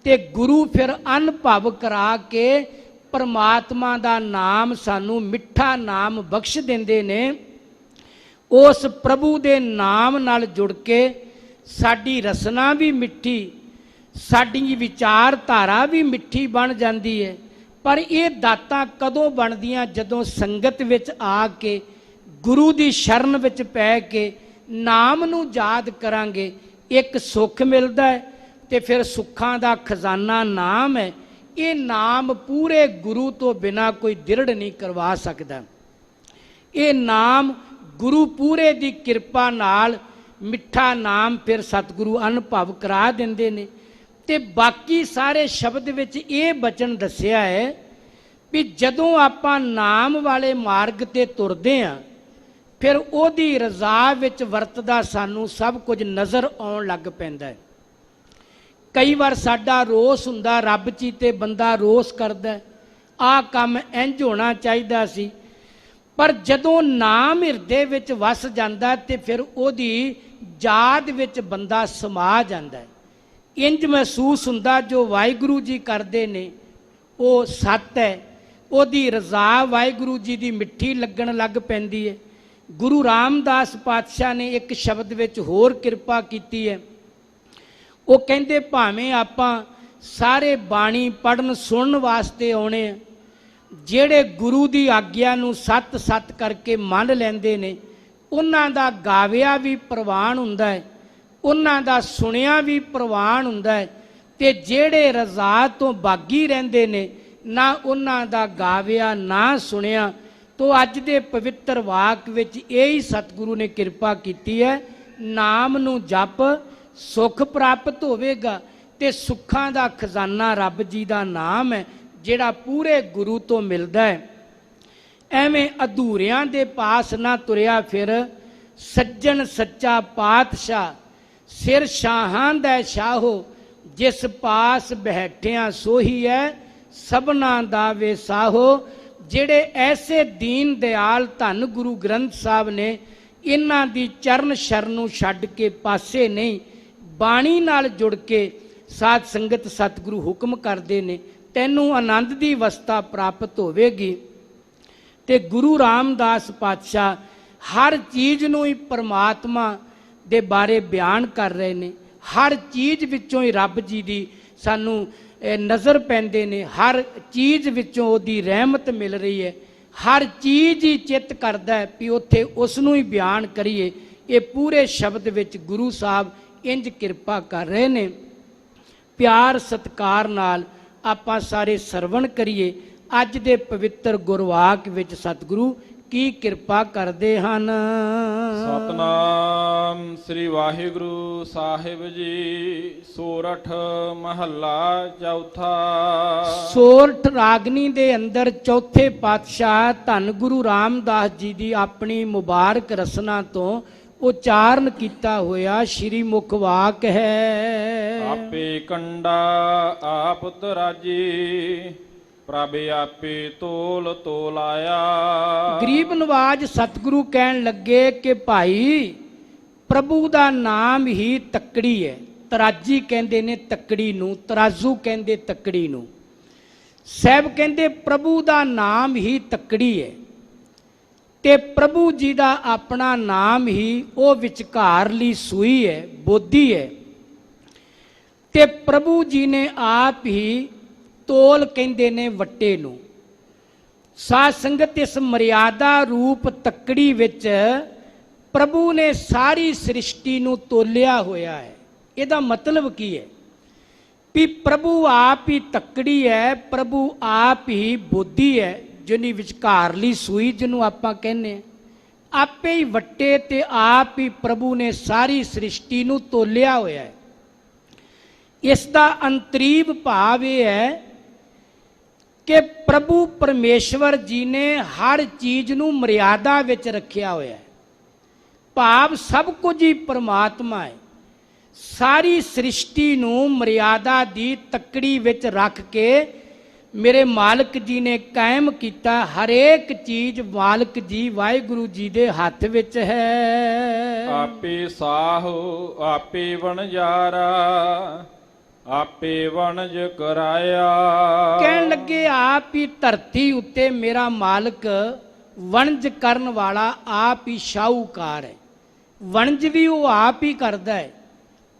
ਤੇ ਗੁਰੂ ਫਿਰ ਅਨੁਭਵ ਕਰਾ ਕੇ ਪਰਮਾਤਮਾ ਦਾ ਨਾਮ ਸਾਨੂੰ ਮਿੱਠਾ ਨਾਮ ਬਖਸ਼ ਦਿੰਦੇ ਨੇ। ਉਸ ਪ੍ਰਭੂ ਦੇ ਨਾਮ ਨਾਲ ਜੁੜ ਕੇ ਸਾਡੀ ਰਸਨਾ ਵੀ ਮਿੱਠੀ, ਸਾਡੀ ਵਿਚਾਰਧਾਰਾ ਵੀ ਮਿੱਠੀ ਬਣ ਜਾਂਦੀ ਹੈ। ਪਰ ਇਹ ਦਾਤਾਂ ਕਦੋਂ ਬਣਦੀਆਂ? ਜਦੋਂ ਸੰਗਤ ਵਿੱਚ ਆ ਕੇ ਗੁਰੂ ਦੀ ਸ਼ਰਨ ਵਿੱਚ ਪੈ ਕੇ ਨਾਮ ਨੂੰ ਯਾਦ ਕਰਾਂਗੇ, ਇੱਕ ਸੁੱਖ ਮਿਲਦਾ ਹੈ। ਤੇ ਫਿਰ ਸੁੱਖਾਂ ਦਾ ਖਜ਼ਾਨਾ ਨਾਮ ਹੈ। ਇਹ ਨਾਮ ਪੂਰੇ ਗੁਰੂ ਤੋਂ ਬਿਨਾਂ ਕੋਈ ਦਿਰੜ ਨਹੀਂ ਕਰਵਾ ਸਕਦਾ। ਇਹ ਨਾਮ ਗੁਰੂ ਪੂਰੇ ਦੀ ਕਿਰਪਾ ਨਾਲ ਮਿੱਠਾ ਨਾਮ ਫਿਰ ਸਤਿਗੁਰੂ ਅਨੁਭਵ ਕਰਾ ਦਿੰਦੇ ਨੇ। ਤੇ ਬਾਕੀ ਸਾਰੇ ਸ਼ਬਦ ਵਿੱਚ ਇਹ ਬਚਨ ਦੱਸਿਆ ਹੈ ਵੀ ਜਦੋਂ ਆਪਾਂ ਨਾਮ ਵਾਲੇ ਮਾਰਗ ਤੇ ਤੁਰਦੇ ਹਾਂ ਫਿਰ ਉਹਦੀ ਰਜ਼ਾ ਵਿੱਚ ਵਰਤਦਾ ਸਾਨੂੰ ਸਭ ਕੁਝ ਨਜ਼ਰ ਆਉਣ ਲੱਗ ਪੈਂਦਾ ਹੈ। ਕਈ ਵਾਰ ਸਾਡਾ ਰੋਸ ਹੁੰਦਾ ਰੱਬ 'ਚ ਤੇ ਬੰਦਾ ਰੋਸ ਕਰਦਾ, ਆਹ ਕੰਮ ਇੰਝ ਹੋਣਾ ਚਾਹੀਦਾ ਸੀ, ਪਰ ਜਦੋਂ ਨਾਮ ਹਿਰਦੇ ਵਿੱਚ ਵਸ ਜਾਂਦਾ ਤੇ ਫਿਰ ਉਹਦੀ ਯਾਦ ਵਿੱਚ ਬੰਦਾ ਸਮਾ ਜਾਂਦਾ ਹੈ। ਇੰਜ ਮਹਿਸੂਸ ਹੁੰਦਾ ਜੋ ਵਾਹਿਗੁਰੂ ਜੀ ਕਰਦੇ ਨੇ ਉਹ ਸੱਤ ਹੈ, ਉਹਦੀ ਰਜ਼ਾ ਵਾਹਿਗੁਰੂ ਜੀ ਦੀ ਮਿੱਠੀ ਲੱਗਣ ਲੱਗ ਪੈਂਦੀ ਹੈ। ਗੁਰੂ ਰਾਮਦਾਸ ਪਾਤਸ਼ਾਹ ਨੇ ਇੱਕ ਸ਼ਬਦ ਵਿੱਚ ਹੋਰ ਕਿਰਪਾ ਕੀਤੀ ਹੈ। ਉਹ ਕਹਿੰਦੇ ਭਾਵੇਂ ਆਪਾਂ ਸਾਰੇ ਬਾਣੀ ਪੜ੍ਹਨ ਸੁਣਨ ਵਾਸਤੇ ਆਉਣੇ ਆ, ਜਿਹੜੇ ਗੁਰੂ ਦੀ ਆਗਿਆ ਨੂੰ ਸੱਤ ਸੱਤ ਕਰਕੇ ਮੰਨ ਲੈਂਦੇ ਨੇ ਉਹਨਾਂ ਦਾ ਗਾਵਿਆ ਵੀ ਪ੍ਰਵਾਨ ਹੁੰਦਾ ਹੈ, ਉਹਨਾਂ ਦਾ ਸੁਣਿਆ ਵੀ ਪ੍ਰਵਾਨ ਹੁੰਦਾ ਹੈ, ਤੇ ਜਿਹੜੇ ਰਜ਼ਾ ਤੋਂ ਬਾਗੀ ਰਹਿੰਦੇ ਨੇ ਨਾ ਉਹਨਾਂ ਦਾ ਗਾਵਿਆ ਨਾ ਸੁਣਿਆ। ਤੋ ਅੱਜ ਦੇ ਪਵਿੱਤਰ ਵਾਕ ਵਿੱਚ ਇਹ ਹੀ ਸਤਿਗੁਰੂ ਨੇ ਕਿਰਪਾ ਕੀਤੀ ਹੈ, ਨਾਮ ਨੂੰ ਜਪ ਸੁੱਖ ਪ੍ਰਾਪਤ ਹੋਵੇਗਾ, ਤੇ ਸੁੱਖਾਂ ਦਾ ਖਜ਼ਾਨਾ ਰੱਬ ਜੀ ਦਾ ਨਾਮ ਹੈ ਜਿਹੜਾ ਪੂਰੇ ਗੁਰੂ ਤੋਂ ਮਿਲਦਾ ਹੈ। ਐਵੇਂ ਅਧੂਰਿਆਂ ਦੇ ਪਾਸ ਨਾ ਤੁਰਿਆ ਫਿਰ, ਸੱਜਣ ਸੱਚਾ ਪਾਤਸ਼ਾਹ ਸਿਰ ਸ਼ਾਹਾਂ ਦਾ ਸ਼ਾਹੋ, ਜਿਸ ਪਾਸ ਬੈਠਿਆ ਸੋਹੀ ਹੈ ਸਭਨਾ ਦਾ ਵੇ ਸਾਹੋ। ਜਿਹੜੇ ਐਸੇ ਦੀਨ ਦਿਆਲ ਧੰਨ ਗੁਰੂ ਗ੍ਰੰਥ ਸਾਹਿਬ ਨੇ, ਇਹਨਾਂ ਦੀ ਚਰਨ ਸ਼ਰਨ ਨੂੰ ਛੱਡ ਕੇ ਪਾਸੇ ਨਹੀਂ, ਬਾਣੀ ਨਾਲ ਜੁੜ ਕੇ ਸਾਧ ਸੰਗਤ ਸਤਿਗੁਰੂ ਹੁਕਮ ਕਰਦੇ ਨੇ ਤੈਨੂੰ ਆਨੰਦ ਦੀ ਅਵਸਥਾ ਪ੍ਰਾਪਤ ਹੋਵੇਗੀ। ਤੇ ਗੁਰੂ ਰਾਮਦਾਸ ਪਾਤਸ਼ਾਹ ਹਰ ਚੀਜ਼ ਨੂੰ ਹੀ ਪਰਮਾਤਮਾ ਦੇ ਬਾਰੇ ਬਿਆਨ ਕਰ ਰਹੇ ਨੇ, ਹਰ ਚੀਜ਼ ਵਿੱਚੋਂ ਹੀ ਰੱਬ ਜੀ ਦੀ ਸਾਨੂੰ ਨਜ਼ਰ ਪੈਂਦੇ ਨੇ, ਹਰ ਚੀਜ਼ ਵਿੱਚੋਂ ਉਹਦੀ ਰਹਿਮਤ ਮਿਲ ਰਹੀ ਹੈ, ਹਰ ਚੀਜ਼ ਹੀ ਚਿੱਤ ਕਰਦਾ ਹੈ ਵੀ ਉੱਥੇ ਉਸ ਨੂੰ ਹੀ ਬਿਆਨ ਕਰੀਏ। ਇਹ ਪੂਰੇ ਸ਼ਬਦ ਵਿੱਚ ਗੁਰੂ ਸਾਹਿਬ ਇੰਜ ਕਿਰਪਾ ਕਰ ਰਹੇ ਨੇ। ਪਿਆਰ ਸਤਿਕਾਰ ਨਾਲ ਆਪਾਂ ਸਾਰੇ ਸਰਵਣ ਕਰੀਏ ਅੱਜ ਦੇ ਪਵਿੱਤਰ ਗੁਰਵਾਕ ਵਿੱਚ ਸਤਿਗੁਰੂ ਕੀ ਕਿਰਪਾ ਕਰਦੇ ਹਨ। ਸਤਨਾਮ ਸ੍ਰੀ ਵਾਹਿਗੁਰੂ ਸਾਹਿਬ ਜੀ। ਸੋਰਠ ਮਹੱਲਾ ਚੌਥਾ। ਸੋਰਠ ਰਾਗਨੀ ਦੇ ਅੰਦਰ ਚੌਥੇ ਪਾਤਸ਼ਾਹ ਧੰਨ ਗੁਰੂ ਰਾਮਦਾਸ ਜੀ ਦੀ ਆਪਣੀ ਮੁਬਾਰਕ ਰਸਨਾ ਤੋਂ ਉਚਾਰਨ ਕੀਤਾ ਹੋਇਆ ਸ਼੍ਰੀ ਮੁਖ ਵਾਕ ਹੈ। ਆਪੇ ਕੰਡਾ ਆਪ ਤਰਾਜੀ, ਪ੍ਰਭ ਆਪੇ ਤੋਲ ਤੋਲਾਇਆ। ਗਰੀਬ ਨਵਾਜ ਸਤਿਗੁਰੂ ਕਹਿਣ ਲੱਗੇ ਕਿ ਭਾਈ ਪ੍ਰਭੂ ਦਾ ਨਾਮ ਹੀ ਤੱਕੜੀ ਹੈ। ਤਰਾਜੀ ਕਹਿੰਦੇ ਨੇ ਤੱਕੜੀ ਨੂੰ, ਤਰਾਜ਼ੂ ਕਹਿੰਦੇ ਤੱਕੜੀ ਨੂੰ। ਸਾਹਿਬ ਕਹਿੰਦੇ ਪ੍ਰਭੂ ਦਾ ਨਾਮ ਹੀ ਤੱਕੜੀ ਹੈ, ਤੇ ਪ੍ਰਭੂ ਜੀ ਦਾ ਆਪਣਾ ਨਾਮ ਹੀ ਉਹ ਵਿਚਕਾਰਲੀ ਸੂਈ ਹੈ, ਬੋਧੀ ਹੈ। ਤੇ ਪ੍ਰਭੂ ਜੀ ਨੇ ਆਪ ਹੀ ਤੋਲ ਕਹਿੰਦੇ ਨੇ ਵੱਟੇ ਨੂੰ। ਸਾਧ ਸੰਗਤ ਇਸ ਮਰਿਆਦਾ ਰੂਪ ਤੱਕੜੀ ਵਿੱਚ ਪ੍ਰਭੂ ਨੇ ਸਾਰੀ ਸ੍ਰਿਸ਼ਟੀ ਨੂੰ ਤੋਲਿਆ ਹੋਇਆ ਹੈ। ਇਹਦਾ ਮਤਲਬ ਕੀ ਹੈ ਵੀ ਪ੍ਰਭੂ ਆਪ ਹੀ ਤੱਕੜੀ ਹੈ, ਪ੍ਰਭੂ ਆਪ ਹੀ ਬੋਧੀ ਹੈ, ਜਿਹਨੀ ਵਿਚਕਾਰਲੀ ਸੂਈ ਜਿਹਨੂੰ ਆਪਾਂ ਕਹਿੰਦੇ ਹਾਂ। ਆਪੇ ਹੀ ਵੱਟੇ ਤੇ ਆਪ ਹੀ ਪ੍ਰਭੂ ਨੇ ਸਾਰੀ ਸ੍ਰਿਸ਼ਟੀ ਨੂੰ ਤੋਲਿਆ ਹੋਇਆ ਹੈ। ਇਸ ਦਾ ਅੰਤਰੀਵ ਭਾਵ ਇਹ ਹੈ ਕਿ ਪ੍ਰਭੂ ਪਰਮੇਸ਼ਵਰ ਜੀ ਨੇ ਹਰ ਚੀਜ਼ ਨੂੰ ਮਰਿਆਦਾ ਵਿੱਚ ਰੱਖਿਆ ਹੋਇਆ ਹੈ। ਭਾਵ ਸਭ ਕੁਝ ਹੀ ਪਰਮਾਤਮਾ ਹੈ। ਸਾਰੀ ਸ੍ਰਿਸ਼ਟੀ ਨੂੰ ਮਰਿਆਦਾ ਦੀ ਤੱਕੜੀ ਵਿੱਚ ਰੱਖ ਕੇ ਮੇਰੇ ਮਾਲਕ ਜੀ ਨੇ ਕਾਇਮ ਕੀਤਾ। ਹਰੇਕ ਚੀਜ਼ ਮਾਲਕ ਜੀ ਵਾਹਿਗੁਰੂ ਜੀ ਦੇ ਹੱਥ ਵਿੱਚ ਹੈ। ਆਪੇ ਸਾਹੋ ਆਪੇ ਵਣਜਾਰਾ, ਆਪੇ ਵਣਜ ਕਰਾਇਆ। ਕਹਿਣ ਲੱਗੇ ਆਪ ਹੀ ਧਰਤੀ ਉੱਤੇ ਮੇਰਾ ਮਾਲਕ ਵਣਜ ਕਰਨ ਵਾਲਾ, ਆਪ ਹੀ ਸ਼ਾਹੂਕਾਰ ਹੈ। ਵਣਜ ਵੀ ਉਹ ਆਪ ਹੀ ਕਰਦਾ ਹੈ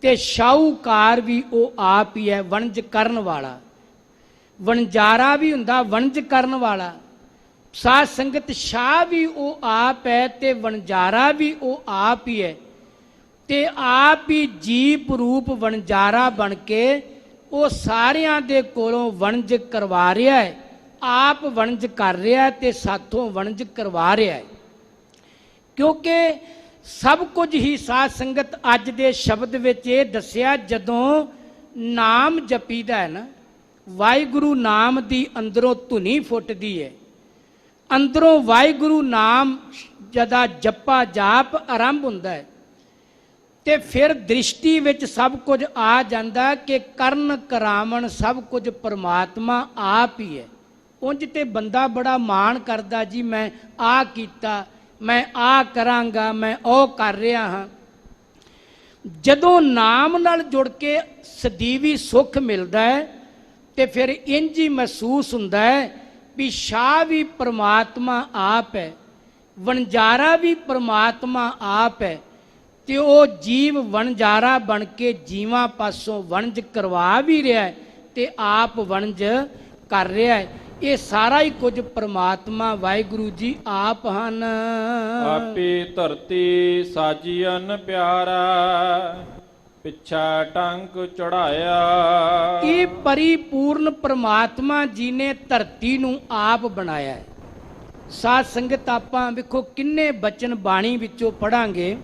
ਤੇ ਸ਼ਾਹੂਕਾਰ ਵੀ ਉਹ ਆਪ ਹੀ ਹੈ, ਵਣਜ ਕਰਨ ਵਾਲਾ। ਵਣਜਾਰਾ ਵੀ ਹੁੰਦਾ ਵਣਜ ਕਰਨ ਵਾਲਾ। ਸਾਧ ਸੰਗਤ ਸ਼ਾਹ ਵੀ ਉਹ ਆਪ ਹੈ ਤੇ ਵਣਜਾਰਾ ਵੀ ਉਹ ਆਪ ਹੀ ਹੈ। ਤੇ ਆਪ ਹੀ ਜੀਪ ਰੂਪ ਵਣਜਾਰਾ ਬਣ ਕੇ ਉਹ ਸਾਰਿਆਂ ਦੇ ਕੋਲੋਂ ਵਣਜ ਕਰਵਾ ਰਿਹਾ ਹੈ। ਆਪ ਵਣਜ ਕਰ ਰਿਹਾ ਤੇ ਸਾਥੋਂ ਵਣਜ ਕਰਵਾ ਰਿਹਾ ਹੈ। ਕਿਉਂਕਿ ਸਭ ਕੁਝ ਹੀ ਸਾਧ ਸੰਗਤ ਅੱਜ ਦੇ ਸ਼ਬਦ ਵਿੱਚ ਇਹ ਦੱਸਿਆ, ਜਦੋਂ ਨਾਮ ਜਪੀਦਾ ਹੈ ਨਾ, ਵਾਹਿਗੁਰੂ ਨਾਮ ਦੀ ਅੰਦਰੋਂ ਧੁਨੀ ਫੁੱਟਦੀ ਹੈ, ਅੰਦਰੋਂ ਵਾਹਿਗੁਰੂ ਨਾਮ ਜਦਾ ਜਪਾ ਜਾਪ ਆਰੰਭ ਹੁੰਦਾ ਹੈ, ਤੇ ਫਿਰ ਦ੍ਰਿਸ਼ਟੀ ਵਿੱਚ ਸਭ ਕੁਝ ਆ ਜਾਂਦਾ ਕਿ ਕਰਨ ਕਰਾਵਣ ਸਭ ਕੁਝ ਪਰਮਾਤਮਾ ਆਪ ਹੀ ਹੈ। ਉਂਝ ਤੇ ਬੰਦਾ ਬੜਾ ਮਾਣ ਕਰਦਾ, ਜੀ ਮੈਂ ਆ ਕੀਤਾ, ਮੈਂ ਆ ਕਰਾਂਗਾ, ਮੈਂ ਉਹ ਕਰ ਰਿਹਾ ਹਾਂ। ਜਦੋਂ ਨਾਮ ਨਾਲ ਜੁੜ ਕੇ ਸਦੀਵੀ ਸੁੱਖ ਮਿਲਦਾ ਹੈ ਤੇ ਫਿਰ ਇੰਝ ਹੀ ਮਹਿਸੂਸ ਹੁੰਦਾ ਹੈ ਵੀ ਸ਼ਾਹ ਵੀ ਪਰਮਾਤਮਾ ਆਪ ਹੈ, ਵਣਜਾਰਾ ਵੀ ਪਰਮਾਤਮਾ ਆਪ ਹੈ, ਤੇ ਉਹ ਜੀਵ ਵਣਜਾਰਾ ਬਣ ਕੇ ਜੀਵਾਂ ਪਾਸੋਂ ਵਣਜ ਕਰਵਾ ਵੀ ਰਿਹਾ ਹੈ ਤੇ ਆਪ ਵਣਜ ਕਰ ਰਿਹਾ ਹੈ। ਇਹ ਸਾਰਾ ਹੀ ਕੁਝ ਪਰਮਾਤਮਾ ਵਾਹਿਗੁਰੂ ਜੀ ਆਪ ਹਨ। ਆਪੇ ਧਰਤੀ ਸਾਜੀਅਨ ਪਿਆਰਾ, ਪਿੱਛਾ ਟੰਕ ਚੜਾਇਆ। ਇਹ ਪਰਿਪੂਰਨ ਪਰਮਾਤਮਾ ਜੀ ਨੇ ਧਰਤੀ ਨੂੰ ਆਪ ਬਣਾਇਆ ਹੈ। ਸਾਧ ਸੰਗਤ ਆਪਾਂ ਵੇਖੋ ਕਿੰਨੇ ਬਚਨ ਬਾਣੀ ਵਿੱਚੋਂ ਪੜਾਂਗੇ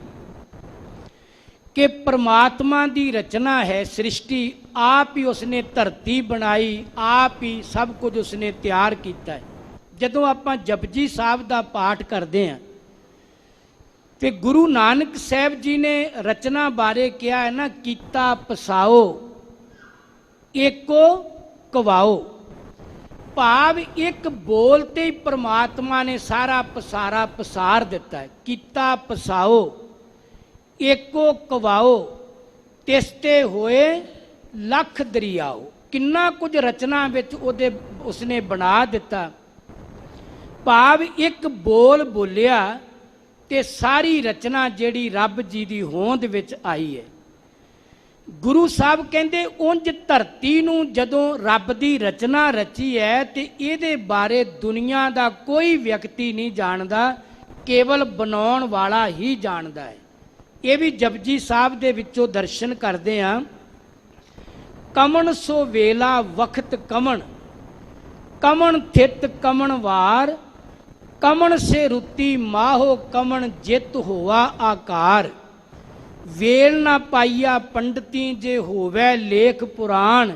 ਕਿ ਪਰਮਾਤਮਾ ਦੀ ਰਚਨਾ ਹੈ ਸ੍ਰਿਸ਼ਟੀ, ਆਪ ਹੀ ਉਸਨੇ ਧਰਤੀ ਬਣਾਈ, ਆਪ ਹੀ ਸਭ ਕੁਝ ਉਸਨੇ ਤਿਆਰ ਕੀਤਾ ਹੈ। ਜਦੋਂ ਆਪਾਂ ਜਪਜੀ ਸਾਹਿਬ ਦਾ ਪਾਠ ਕਰਦੇ ਹਾਂ ਤੇ ਗੁਰੂ ਨਾਨਕ ਸਾਹਿਬ ਜੀ ਨੇ ਰਚਨਾ ਬਾਰੇ ਕਿਹਾ ਹੈ ਨਾ, ਕੀਤਾ ਪਸਾਓ ਏਕੋ ਕਵਾਓ, ਭਾਵ ਇੱਕ ਬੋਲ ਤੇ ਹੀ ਪਰਮਾਤਮਾ ਨੇ ਸਾਰਾ ਪਸਾਰਾ ਪਸਾਰ ਦਿੱਤਾ ਹੈ। ਕੀਤਾ ਪਸਾਓ ਏਕੋ ਕਵਾਓ, ਤਿਸਤੇ ਹੋਏ ਲੱਖ ਦਰਿਆਓ। ਕਿੰਨਾ ਕੁਝ ਰਚਨਾ ਵਿੱਚ ਉਸਨੇ ਬਣਾ ਦਿੱਤਾ, ਭਾਵ ਇੱਕ ਬੋਲ ਬੋਲਿਆ ਤੇ ਸਾਰੀ ਰਚਨਾ ਜਿਹੜੀ ਰੱਬ ਜੀ ਦੀ ਹੋਂਦ ਵਿੱਚ ਆਈ ਹੈ। ਗੁਰੂ ਸਾਹਿਬ ਕਹਿੰਦੇ ਉਂਝ ਧਰਤੀ ਨੂੰ ਜਦੋਂ ਰੱਬ ਦੀ ਰਚਨਾ ਰਚੀ ਹੈ ਤੇ ਇਹਦੇ ਬਾਰੇ ਦੁਨੀਆ ਦਾ ਕੋਈ ਵਿਅਕਤੀ ਨਹੀਂ ਜਾਣਦਾ, ਕੇਵਲ ਬਣਾਉਣ ਵਾਲਾ ਹੀ ਜਾਣਦਾ ਹੈ। ਇਹ ਵੀ ਜਪਜੀ ਸਾਹਿਬ ਦੇ ਵਿੱਚੋਂ ਦਰਸ਼ਨ ਕਰਦੇ ਹਾਂ। ਕਮਣ ਸੋ ਵੇਲਾ ਵਖਤ ਕਮਣ, ਕਮਣ ਥਿਤ ਕਮਣ ਵਾਰ, ਕਮਣ ਸੇ ਰੁੱਤੀ ਮਾਹੋ ਕਮਣ ਜਿਤ ਹੋਵਾ ਆਕਾਰ। ਵੇਲ ਨਾ ਪਾਈਆ ਪੰਡਤੀ ਜੇ ਹੋਵੇ ਲੇਖ ਪੁਰਾਣ,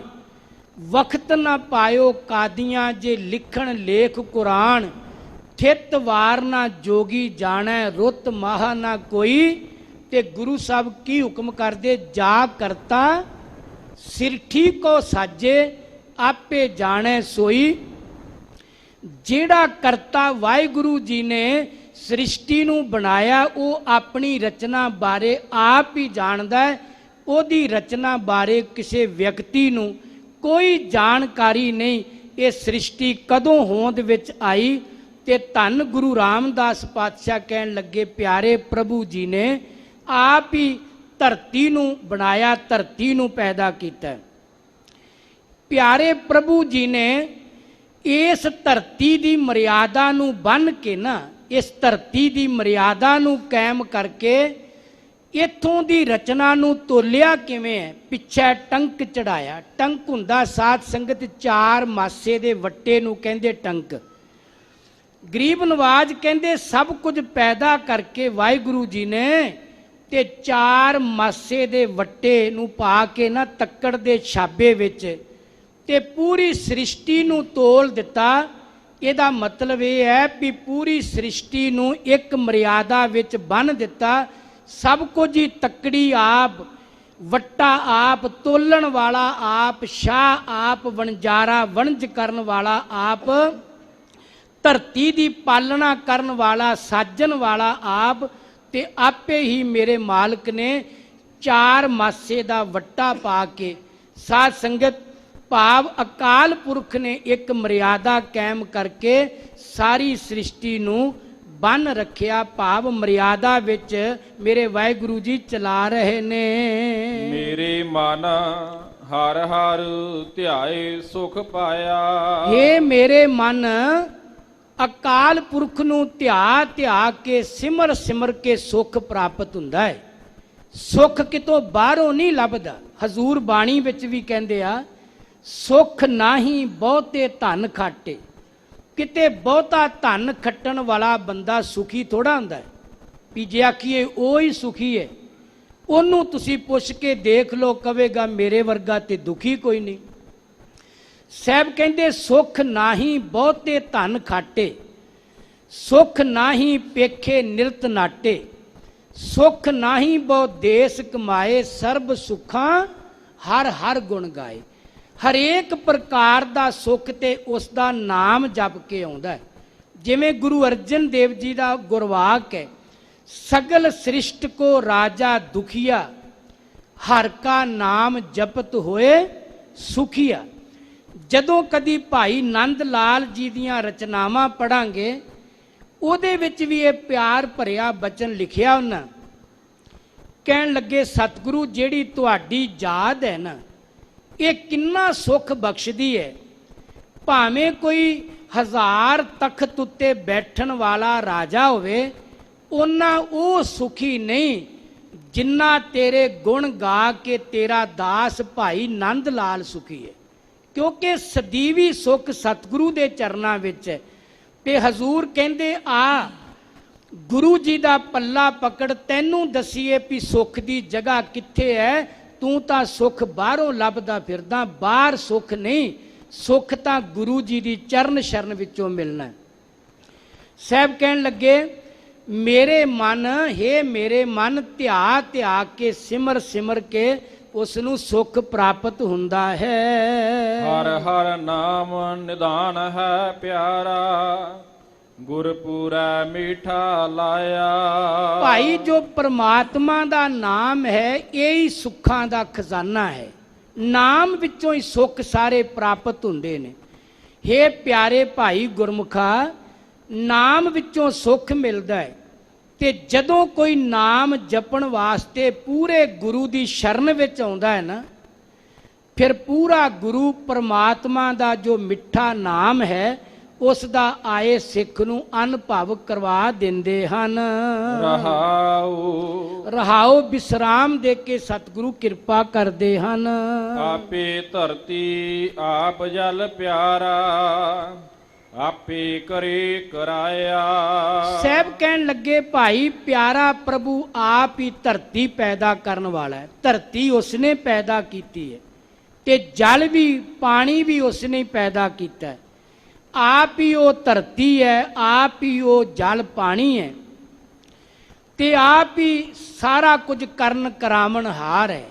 ਵਖਤ ਨਾ ਪਾਇਓ ਕਾਦੀਆਂ ਜੇ ਲਿਖਣ ਲੇਖ ਕੁਰਾਨ। ਥਿਤ ਵਾਰ ਨਾ ਜੋਗੀ ਜਾਣੈ ਰੁੱਤ ਮਾਹ ਨਾ ਕੋਈ, ਤੇ ਗੁਰੂ ਸਾਹਿਬ ਕੀ ਹੁਕਮ ਕਰਦੇ, ਜਾ ਕਰਤਾ ਸਿਰਠੀ ਕੋ ਸਾਜੇ ਆਪੇ ਜਾਣੈ ਸੋਈ। ਜਿਹੜਾ ਕਰਤਾ ਵਾਹਿਗੁਰੂ ਜੀ ਨੇ ਸ੍ਰਿਸ਼ਟੀ ਨੂੰ ਬਣਾਇਆ ਉਹ ਆਪਣੀ ਰਚਨਾ ਬਾਰੇ ਆਪ ਹੀ ਜਾਣਦਾ ਹੈ। ਉਹਦੀ ਰਚਨਾ ਬਾਰੇ ਕਿਸੇ ਵਿਅਕਤੀ ਨੂੰ ਕੋਈ ਜਾਣਕਾਰੀ ਨਹੀਂ। ਇਹ ਸ੍ਰਿਸ਼ਟੀ ਕਦੋਂ ਹੋਂਦ ਵਿੱਚ ਆਈ, ਤੇ ਧੰਨ ਗੁਰੂ ਰਾਮਦਾਸ ਪਾਤਸ਼ਾਹ ਕਹਿਣ ਲੱਗੇ, ਪਿਆਰੇ ਪ੍ਰਭੂ ਜੀ ਨੇ ਆਪ ਹੀ ਧਰਤੀ ਨੂੰ ਬਣਾਇਆ, ਧਰਤੀ ਨੂੰ ਪੈਦਾ ਕੀਤਾ। ਪਿਆਰੇ ਪ੍ਰਭੂ ਜੀ ਨੇ ਇਸ ਧਰਤੀ ਦੀ ਮਰਿਆਦਾ ਨੂੰ ਬੰਨ੍ਹ ਕੇ ਨਾ, ਇਸ ਧਰਤੀ ਦੀ ਮਰਿਆਦਾ ਨੂੰ ਕਾਇਮ ਕਰਕੇ ਇੱਥੋਂ ਦੀ ਰਚਨਾ ਨੂੰ ਤੋਲਿਆ ਕਿਵੇਂ ਹੈ, ਪਿੱਛੇ ਟੰਕ ਚੜਾਇਆ। ਟੰਕ ਹੁੰਦਾ ਸਾਧ ਸੰਗਤ 4 ਮਾਸੇ ਦੇ ਵੱਟੇ ਨੂੰ ਕਹਿੰਦੇ ਟੰਕ। ਗਰੀਬ ਨਵਾਜ ਕਹਿੰਦੇ ਸਭ ਕੁਝ ਪੈਦਾ ਕਰਕੇ ਵਾਹਿਗੁਰੂ ਜੀ ਨੇ ਤੇ 4 ਮਾਸੇ ਦੇ ਵੱਟੇ ਨੂੰ ਪਾ ਕੇ ਨਾ ਤੱਕੜ ਦੇ ਛਾਬੇ ਵਿੱਚ ਤੇ ਪੂਰੀ ਸ੍ਰਿਸ਼ਟੀ ਨੂੰ ਤੋਲ ਦਿੱਤਾ। ਇਹਦਾ ਮਤਲਬ ਇਹ ਹੈ ਵੀ ਪੂਰੀ ਸ੍ਰਿਸ਼ਟੀ ਨੂੰ ਇੱਕ ਮਰਿਆਦਾ ਵਿੱਚ ਬੰਨ੍ਹ ਦਿੱਤਾ। ਸਭ ਕੁਝ ਹੀ ਤੱਕੜੀ ਆਪ, ਵੱਟਾ ਆਪ, ਤੋਲਣ ਵਾਲਾ ਆਪ, ਸ਼ਾਹ ਆਪ, ਵਣਜਾਰਾ ਵਣਜ ਕਰਨ ਵਾਲਾ ਆਪ, ਧਰਤੀ ਦੀ ਪਾਲਣਾ ਕਰਨ ਵਾਲਾ, ਸਾਜਣ ਵਾਲਾ ਆਪ, ਤੇ ਆਪੇ ਹੀ ਮੇਰੇ ਮਾਲਕ ਨੇ 4 ਮਾਸੇ ਦਾ ਵੱਟਾ ਪਾ ਕੇ ਸਾਧ ਸੰਗਤ ਭਾਵ ਅਕਾਲ ਪੁਰਖ ਨੇ ਇੱਕ ਮਰਿਆਦਾ ਕਾਇਮ ਕਰਕੇ ਸਾਰੀ ਸ੍ਰਿਸ਼ਟੀ ਨੂੰ ਬੰਨ ਰੱਖਿਆ। ਭਾਵ ਮਰਿਆਦਾ ਵਿੱਚ ਮੇਰੇ ਵਾਹਿਗੁਰੂ ਜੀ ਚਲਾ ਰਹੇ ਨੇ। ਮੇਰੇ ਮਨ ਹਰ ਹਰ ਧਿਆਏ ਸੁਖ ਪਾਇਆ। ਇਹ ਮੇਰੇ ਮਨ ਅਕਾਲ ਪੁਰਖ ਨੂੰ ਧਿਆ ਧਿਆ ਕੇ ਸਿਮਰ ਸਿਮਰ ਕੇ ਸੁਖ ਪ੍ਰਾਪਤ ਹੁੰਦਾ ਹੈ। ਸੁਖ ਕਿਤੋਂ ਬਾਹਰੋਂ ਨਹੀਂ ਲੱਭਦਾ। ਹਜ਼ੂਰ ਬਾਣੀ ਵਿੱਚ ਵੀ ਕਹਿੰਦੇ ਆ, ਸੁਖ ਨਾਹੀ ਬਹੁਤੇ ਧਨ ਖਾਟੇ। ਕਿਤੇ ਬਹੁਤਾ ਧਨ ਖੱਟਣ ਵਾਲਾ ਬੰਦਾ ਸੁਖੀ ਥੋੜਾ ਹੁੰਦਾ ਹੈ। ਵੀ ਜੇ ਆਖੀਏ ਉਹ ਹੀ ਸੁਖੀ ਹੈ, ਉਹਨੂੰ ਤੁਸੀਂ ਪੁੱਛ ਕੇ ਦੇਖ ਲਓ, ਕਵੇਗਾ ਮੇਰੇ ਵਰਗਾ ਤੇ ਦੁਖੀ ਕੋਈ ਨਹੀਂ। ਸਾਹਿਬ ਕਹਿੰਦੇ ਸੁਖ ਨਾਹੀ ਬਹੁਤੇ ਧਨ ਖਾਟੇ, ਸੁਖ ਨਾਹੀ ਪੇਖੇ ਨਿਰਤ ਨਾਟੇ, ਸੁਖ ਨਾਹੀ ਬਹੁ ਦੇਸ ਕਮਾਏ, ਸਰਬ ਸੁੱਖਾਂ ਹਰ ਹਰ ਗੁਣ ਗਾਏ। ਹਰੇਕ ਪ੍ਰਕਾਰ ਦਾ ਸੁੱਖ ਤੇ ਉਸ ਦਾ ਨਾਮ ਜਪ ਕੇ ਆਉਂਦਾ ਹੈ। ਜਿਵੇਂ ਗੁਰੂ ਅਰਜਨ ਦੇਵ ਜੀ ਦਾ ਗੁਰਵਾਕ ਹੈ, ਸਗਲ ਸ੍ਰਿਸ਼ਟ ਕੋ ਰਾਜਾ ਦੁਖੀਆ, ਹਰ ਕਾ ਨਾਮ ਜਪਤ ਹੋਏ ਸੁਖੀਆ। ਜਦੋਂ ਕਦੀ ਭਾਈ ਨੰਦ ਲਾਲ ਜੀ ਦੀਆਂ ਰਚਨਾਵਾਂ ਪੜਾਂਗੇ, ਉਹਦੇ ਵਿੱਚ ਵੀ ਇਹ ਪਿਆਰ ਭਰਿਆ ਬਚਨ ਲਿਖਿਆ ਉਹਨਾਂ। ਕਹਿਣ ਲੱਗੇ ਸਤਿਗੁਰੂ ਜਿਹੜੀ ਤੁਹਾਡੀ ਯਾਦ ਹੈ ਨਾ, ਇਹ ਕਿੰਨਾ ਸੁੱਖ ਬਖਸ਼ਦੀ ਹੈ। ਭਾਵੇਂ ਕੋਈ 1000 ਤਖਤ ਉੱਤੇ ਬੈਠਣ ਵਾਲਾ ਰਾਜਾ ਹੋਵੇ, ਉਹਨਾਂ ਉਹ ਸੁਖੀ ਨਹੀਂ ਜਿੰਨਾ ਤੇਰੇ ਗੁਣ ਗਾ ਕੇ ਤੇਰਾ ਦਾਸ ਭਾਈ ਨੰਦ ਲਾਲ ਸੁਖੀ ਹੈ। ਕਿਉਂਕਿ ਸਦੀਵੀ ਸੁੱਖ ਸਤਿਗੁਰੂ ਦੇ ਚਰਨਾਂ ਵਿੱਚ ਹੈ। ਤੇ ਹਜ਼ੂਰ ਕਹਿੰਦੇ ਆ ਗੁਰੂ ਜੀ ਦਾ ਪੱਲਾ ਪਕੜ, ਤੈਨੂੰ ਦਸੀਏ ਵੀ ਸੁੱਖ ਦੀ ਜਗ੍ਹਾ ਕਿੱਥੇ ਹੈ। ਤੂੰ ਤਾਂ ਸੁੱਖ ਬਾਹਰੋਂ ਲੱਭਦਾ ਫਿਰਦਾ, ਬਾਹਰ ਸੁੱਖ ਨਹੀਂ, ਸੁੱਖ ਤਾਂ ਗੁਰੂ ਜੀ ਦੀ ਚਰਨ ਸ਼ਰਨ ਵਿੱਚੋਂ ਮਿਲਣਾ। ਸਾਹਿਬ ਕਹਿਣ ਲੱਗੇ ਮੇਰੇ ਮਨ, ਹੇ ਮੇਰੇ ਮਨ, ਧਿਆ ਧਿਆ ਕੇ ਸਿਮਰ ਸਿਮਰ ਕੇ ਉਸ ਨੂੰ ਸੁੱਖ ਪ੍ਰਾਪਤ ਹੁੰਦਾ ਹੈ। ਹਰ ਹਰ ਨਾਮ ਨਿਧਾਨ ਹੈ ਪਿਆਰਾ, ਗੁਰਪੂਰੈ ਮੀਠਾ ਲਾਇਆ। ਭਾਈ ਜੋ ਪ੍ਰਮਾਤਮਾ ਦਾ ਨਾਮ ਹੈ, ਇਹ ਹੀ ਸੁੱਖਾਂ ਦਾ ਖਜ਼ਾਨਾ ਹੈ। ਨਾਮ ਵਿੱਚੋਂ ਹੀ ਸੁੱਖ ਸਾਰੇ ਪ੍ਰਾਪਤ ਹੁੰਦੇ ਨੇ। ਹੇ ਪਿਆਰੇ ਭਾਈ ਗੁਰਮੁਖਾ, ਨਾਮ ਵਿੱਚੋਂ ਸੁੱਖ ਮਿਲਦਾ ਹੈ। ਤੇ ਜਦੋਂ ਕੋਈ ਨਾਮ ਜਪਣ ਵਾਸਤੇ ਪੂਰੇ ਗੁਰੂ ਦੀ ਸ਼ਰਨ ਵਿੱਚ ਆਉਂਦਾ ਹੈ ਨਾ, ਫਿਰ ਪੂਰਾ ਗੁਰੂ ਪਰਮਾਤਮਾ ਦਾ ਜੋ ਮਿੱਠਾ ਨਾਮ ਹੈ, ਉਸ ਦਾ ਆਏ ਸਿੱਖ ਨੂੰ ਅਨੁਭਵ ਕਰਵਾ ਦਿੰਦੇ ਹਨ। ਰਹਾਉ ਵਿਸਰਾਮ ਦੇ ਕੇ ਸਤਿਗੁਰੂ ਕਿਰਪਾ ਕਰਦੇ ਹਨ। ਆਪੇ ਧਰਤੀ ਆਪ ਜਲ ਪਿਆਰਾ, ਆਪੇ ਕਰੇ ਕਰਾਇਆ। ਸਾਹਿਬ ਕਹਿਣ ਲੱਗੇ ਭਾਈ ਪਿਆਰਾ ਪ੍ਰਭੂ ਆਪ ਹੀ ਧਰਤੀ ਪੈਦਾ ਕਰਨ ਵਾਲਾ ਹੈ। ਧਰਤੀ ਉਸਨੇ ਪੈਦਾ ਕੀਤੀ ਹੈ ਤੇ ਜਲ ਵੀ, ਪਾਣੀ ਵੀ ਉਸਨੇ ਪੈਦਾ ਕੀਤਾ ਹੈ। ਆਪ ਹੀ ਉਹ ਧਰਤੀ ਹੈ, ਆਪ ਹੀ ਉਹ ਜਲ ਪਾਣੀ ਹੈ ਤੇ ਆਪ ਹੀ ਸਾਰਾ ਕੁਝ ਕਰਨ ਕਰਾਵਣ ਹਾਰ ਹੈ।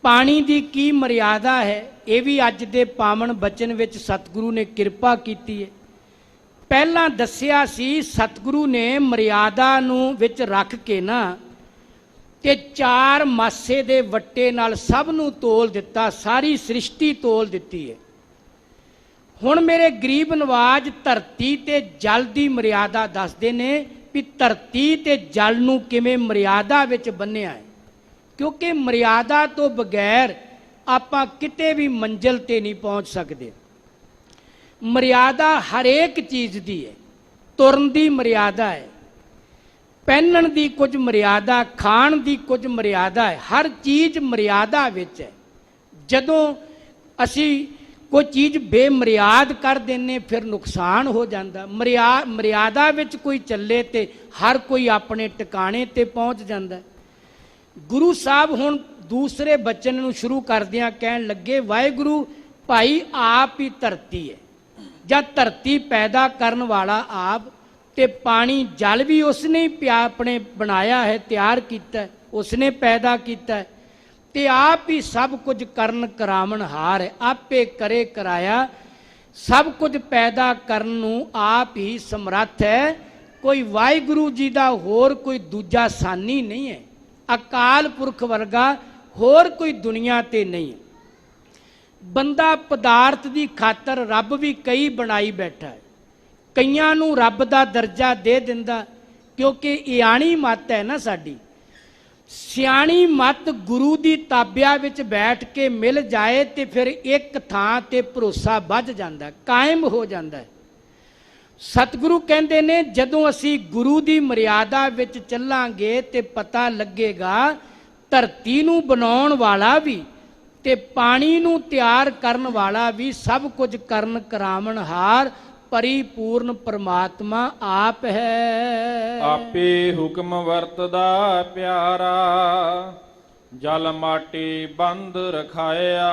ਪਾਣੀ ਦੀ ਕੀ ਮਰਿਆਦਾ ਹੈ, ਇਹ ਵੀ ਅੱਜ ਦੇ ਪਾਵਨ ਬਚਨ ਵਿੱਚ ਸਤਿਗੁਰੂ ਨੇ ਕਿਰਪਾ ਕੀਤੀ ਹੈ। ਪਹਿਲਾਂ ਦੱਸਿਆ ਸੀ ਸਤਿਗੁਰੂ ਨੇ ਮਰਿਆਦਾ ਨੂੰ ਵਿੱਚ ਰੱਖ ਕੇ ਨਾ, ਤੇ 4 ਮਾਸੇ ਦੇ ਵੱਟੇ ਨਾਲ ਸਭ ਨੂੰ ਤੋਲ ਦਿੱਤਾ, ਸਾਰੀ ਸ੍ਰਿਸ਼ਟੀ ਤੋਲ ਦਿੱਤੀ ਹੈ। ਹੁਣ ਮੇਰੇ ਗਰੀਬ ਨਵਾਜ ਧਰਤੀ ਤੇ ਜਲ ਦੀ ਮਰਿਆਦਾ ਦੱਸਦੇ ਨੇ ਵੀ ਧਰਤੀ ਤੇ ਜਲ ਨੂੰ ਕਿਵੇਂ ਮਰਿਆਦਾ ਵਿੱਚ ਬੰਨਿਆ ਹੈ। ਕਿਉਂਕਿ ਮਰਿਆਦਾ ਤੋਂ ਬਗੈਰ ਆਪਾਂ ਕਿਤੇ ਵੀ ਮੰਜ਼ਿਲ ਤੇ ਨਹੀਂ ਪਹੁੰਚ ਸਕਦੇ। ਮਰਿਆਦਾ ਹਰੇਕ ਚੀਜ਼ ਦੀ ਹੈ। ਤੁਰਨ ਦੀ ਮਰਿਆਦਾ ਹੈ, ਪਹਿਨਣ ਦੀ ਕੁਝ ਮਰਿਆਦਾ, ਖਾਣ ਦੀ ਕੁਝ ਮਰਿਆਦਾ ਹੈ। ਹਰ ਚੀਜ਼ ਮਰਿਆਦਾ ਵਿੱਚ ਹੈ। ਜਦੋਂ ਅਸੀਂ ਕੋਈ ਚੀਜ਼ ਬੇਮਰਿਆਦ ਕਰ ਦਿੰਨੇ, ਫਿਰ ਨੁਕਸਾਨ ਹੋ ਜਾਂਦਾ। ਮਰਿਆਦਾ ਵਿੱਚ ਕੋਈ ਚੱਲੇ ਤੇ ਹਰ ਕੋਈ ਆਪਣੇ ਟਿਕਾਣੇ ਤੇ ਪਹੁੰਚ ਜਾਂਦਾ। ਗੁਰੂ ਸਾਹਿਬ ਹੁਣ ਦੂਸਰੇ ਬਚਨ ਨੂੰ ਸ਼ੁਰੂ ਕਰਦਿਆਂ ਕਹਿਣ ਲੱਗੇ ਵਾਹਿਗੁਰੂ ਭਾਈ ਆਪ ਹੀ ਧਰਤੀ ਹੈ, ਜਾਂ ਧਰਤੀ ਪੈਦਾ ਕਰਨ ਵਾਲਾ ਆਪ, ਤੇ ਪਾਣੀ ਜਲ ਵੀ ਉਸਨੇ ਹੀ ਆਪਣੇ ਬਣਾਇਆ ਹੈ, ਤਿਆਰ ਕੀਤਾ, ਉਸਨੇ ਪੈਦਾ ਕੀਤਾ, ਤੇ ਆਪ ਹੀ ਸਭ ਕੁਝ ਕਰਨ ਕਰਾਵਣ ਹਾਰ ਹੈ। ਆਪੇ ਕਰੇ ਕਰਾਇਆ, ਸਭ ਕੁਝ ਪੈਦਾ ਕਰਨ ਨੂੰ ਆਪ ਹੀ ਸਮਰੱਥ ਹੈ। ਕੋਈ ਵਾਹਿਗੁਰੂ ਜੀ ਦਾ ਹੋਰ ਕੋਈ ਦੂਜਾ ਸਾਨੀ ਨਹੀਂ ਹੈ। ਅਕਾਲ ਪੁਰਖ ਵਰਗਾ ਹੋਰ ਕੋਈ ਦੁਨੀਆ ਤੇ ਨਹੀਂ ਹੈ। ਬੰਦਾ ਪਦਾਰਥ ਦੀ ਖਾਤਰ ਰੱਬ ਵੀ ਕਈ ਬਣਾਈ ਬੈਠਾ ਹੈ। ਕਈਆਂ ਨੂੰ ਰੱਬ ਦਾ ਦਰਜਾ ਦੇ ਦਿੰਦਾ, ਕਿਉਂਕਿ ਇਆਣੀ ਮੱਤ ਹੈ ਨਾ ਸਾਡੀ। ਸਿਆਣੀ ਮੱਤ ਗੁਰੂ ਦੀ ਤਾਬਿਆ ਵਿੱਚ ਬੈਠ ਕੇ ਮਿਲ ਜਾਏ ਤੇ ਫਿਰ ਇੱਕ ਥਾਂ ਤੇ ਭਰੋਸਾ ਵੱਧ ਜਾਂਦਾ, ਕਾਇਮ ਹੋ ਜਾਂਦਾ। ਸਤਿਗੁਰੂ ਕਹਿੰਦੇ ਨੇ ਜਦੋਂ ਅਸੀਂ ਗੁਰੂ ਦੀ ਮਰਿਆਦਾ ਵਿੱਚ ਚੱਲਾਂਗੇ ਤੇ ਪਤਾ ਲੱਗੇਗਾ ਧਰਤੀ ਨੂੰ ਬਣਾਉਣ ਵਾਲਾ ਵੀ ਤੇ ਪਾਣੀ ਨੂੰ ਤਿਆਰ ਕਰਨ ਵਾਲਾ ਵੀ, ਸਭ ਕੁਝ ਕਰਨ ਕਰਾਵਣ ਹਾਰ, परिपूर्ण परमात्मा आप है। आपे हुक्म वरतदा प्यारा, जल माटी बंद रखाया।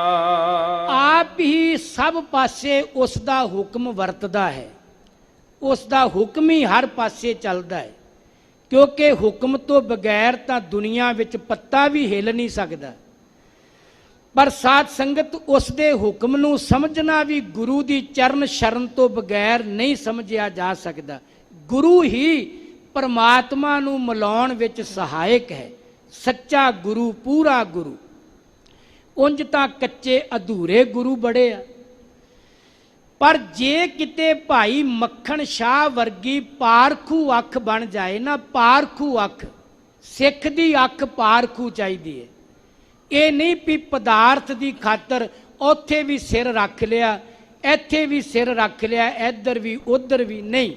आप ही सब पासे उस दा हुक्म वरतदा है, उस दा हुक्म ही हर पासे चलदा है, क्योंकि हुक्म तो बगैर तां दुनिया विच पत्ता भी हिल नहीं सकदा। पर साध संगत उस दे हुक्म नूं समझना भी गुरु दी चरण शरण तो बगैर नहीं समझिया जा सकदा। गुरु ही परमात्मा नूं मिलाउण विच सहायक है, सच्चा गुरु, पूरा गुरु। उंज तां कच्चे अधूरे गुरु बड़े आ, पर जे किते भाई मक्खण शाह वर्गी पारखू अख बन जाए ना, पारखू अख, सिख दी अख पारखू चाहिदी है। ये नहीं भी पदार्थ की खातर उत्थे भी सिर रख लिया, इत्थे भी सिर रख लिया, इधर भी उधर भी नहीं।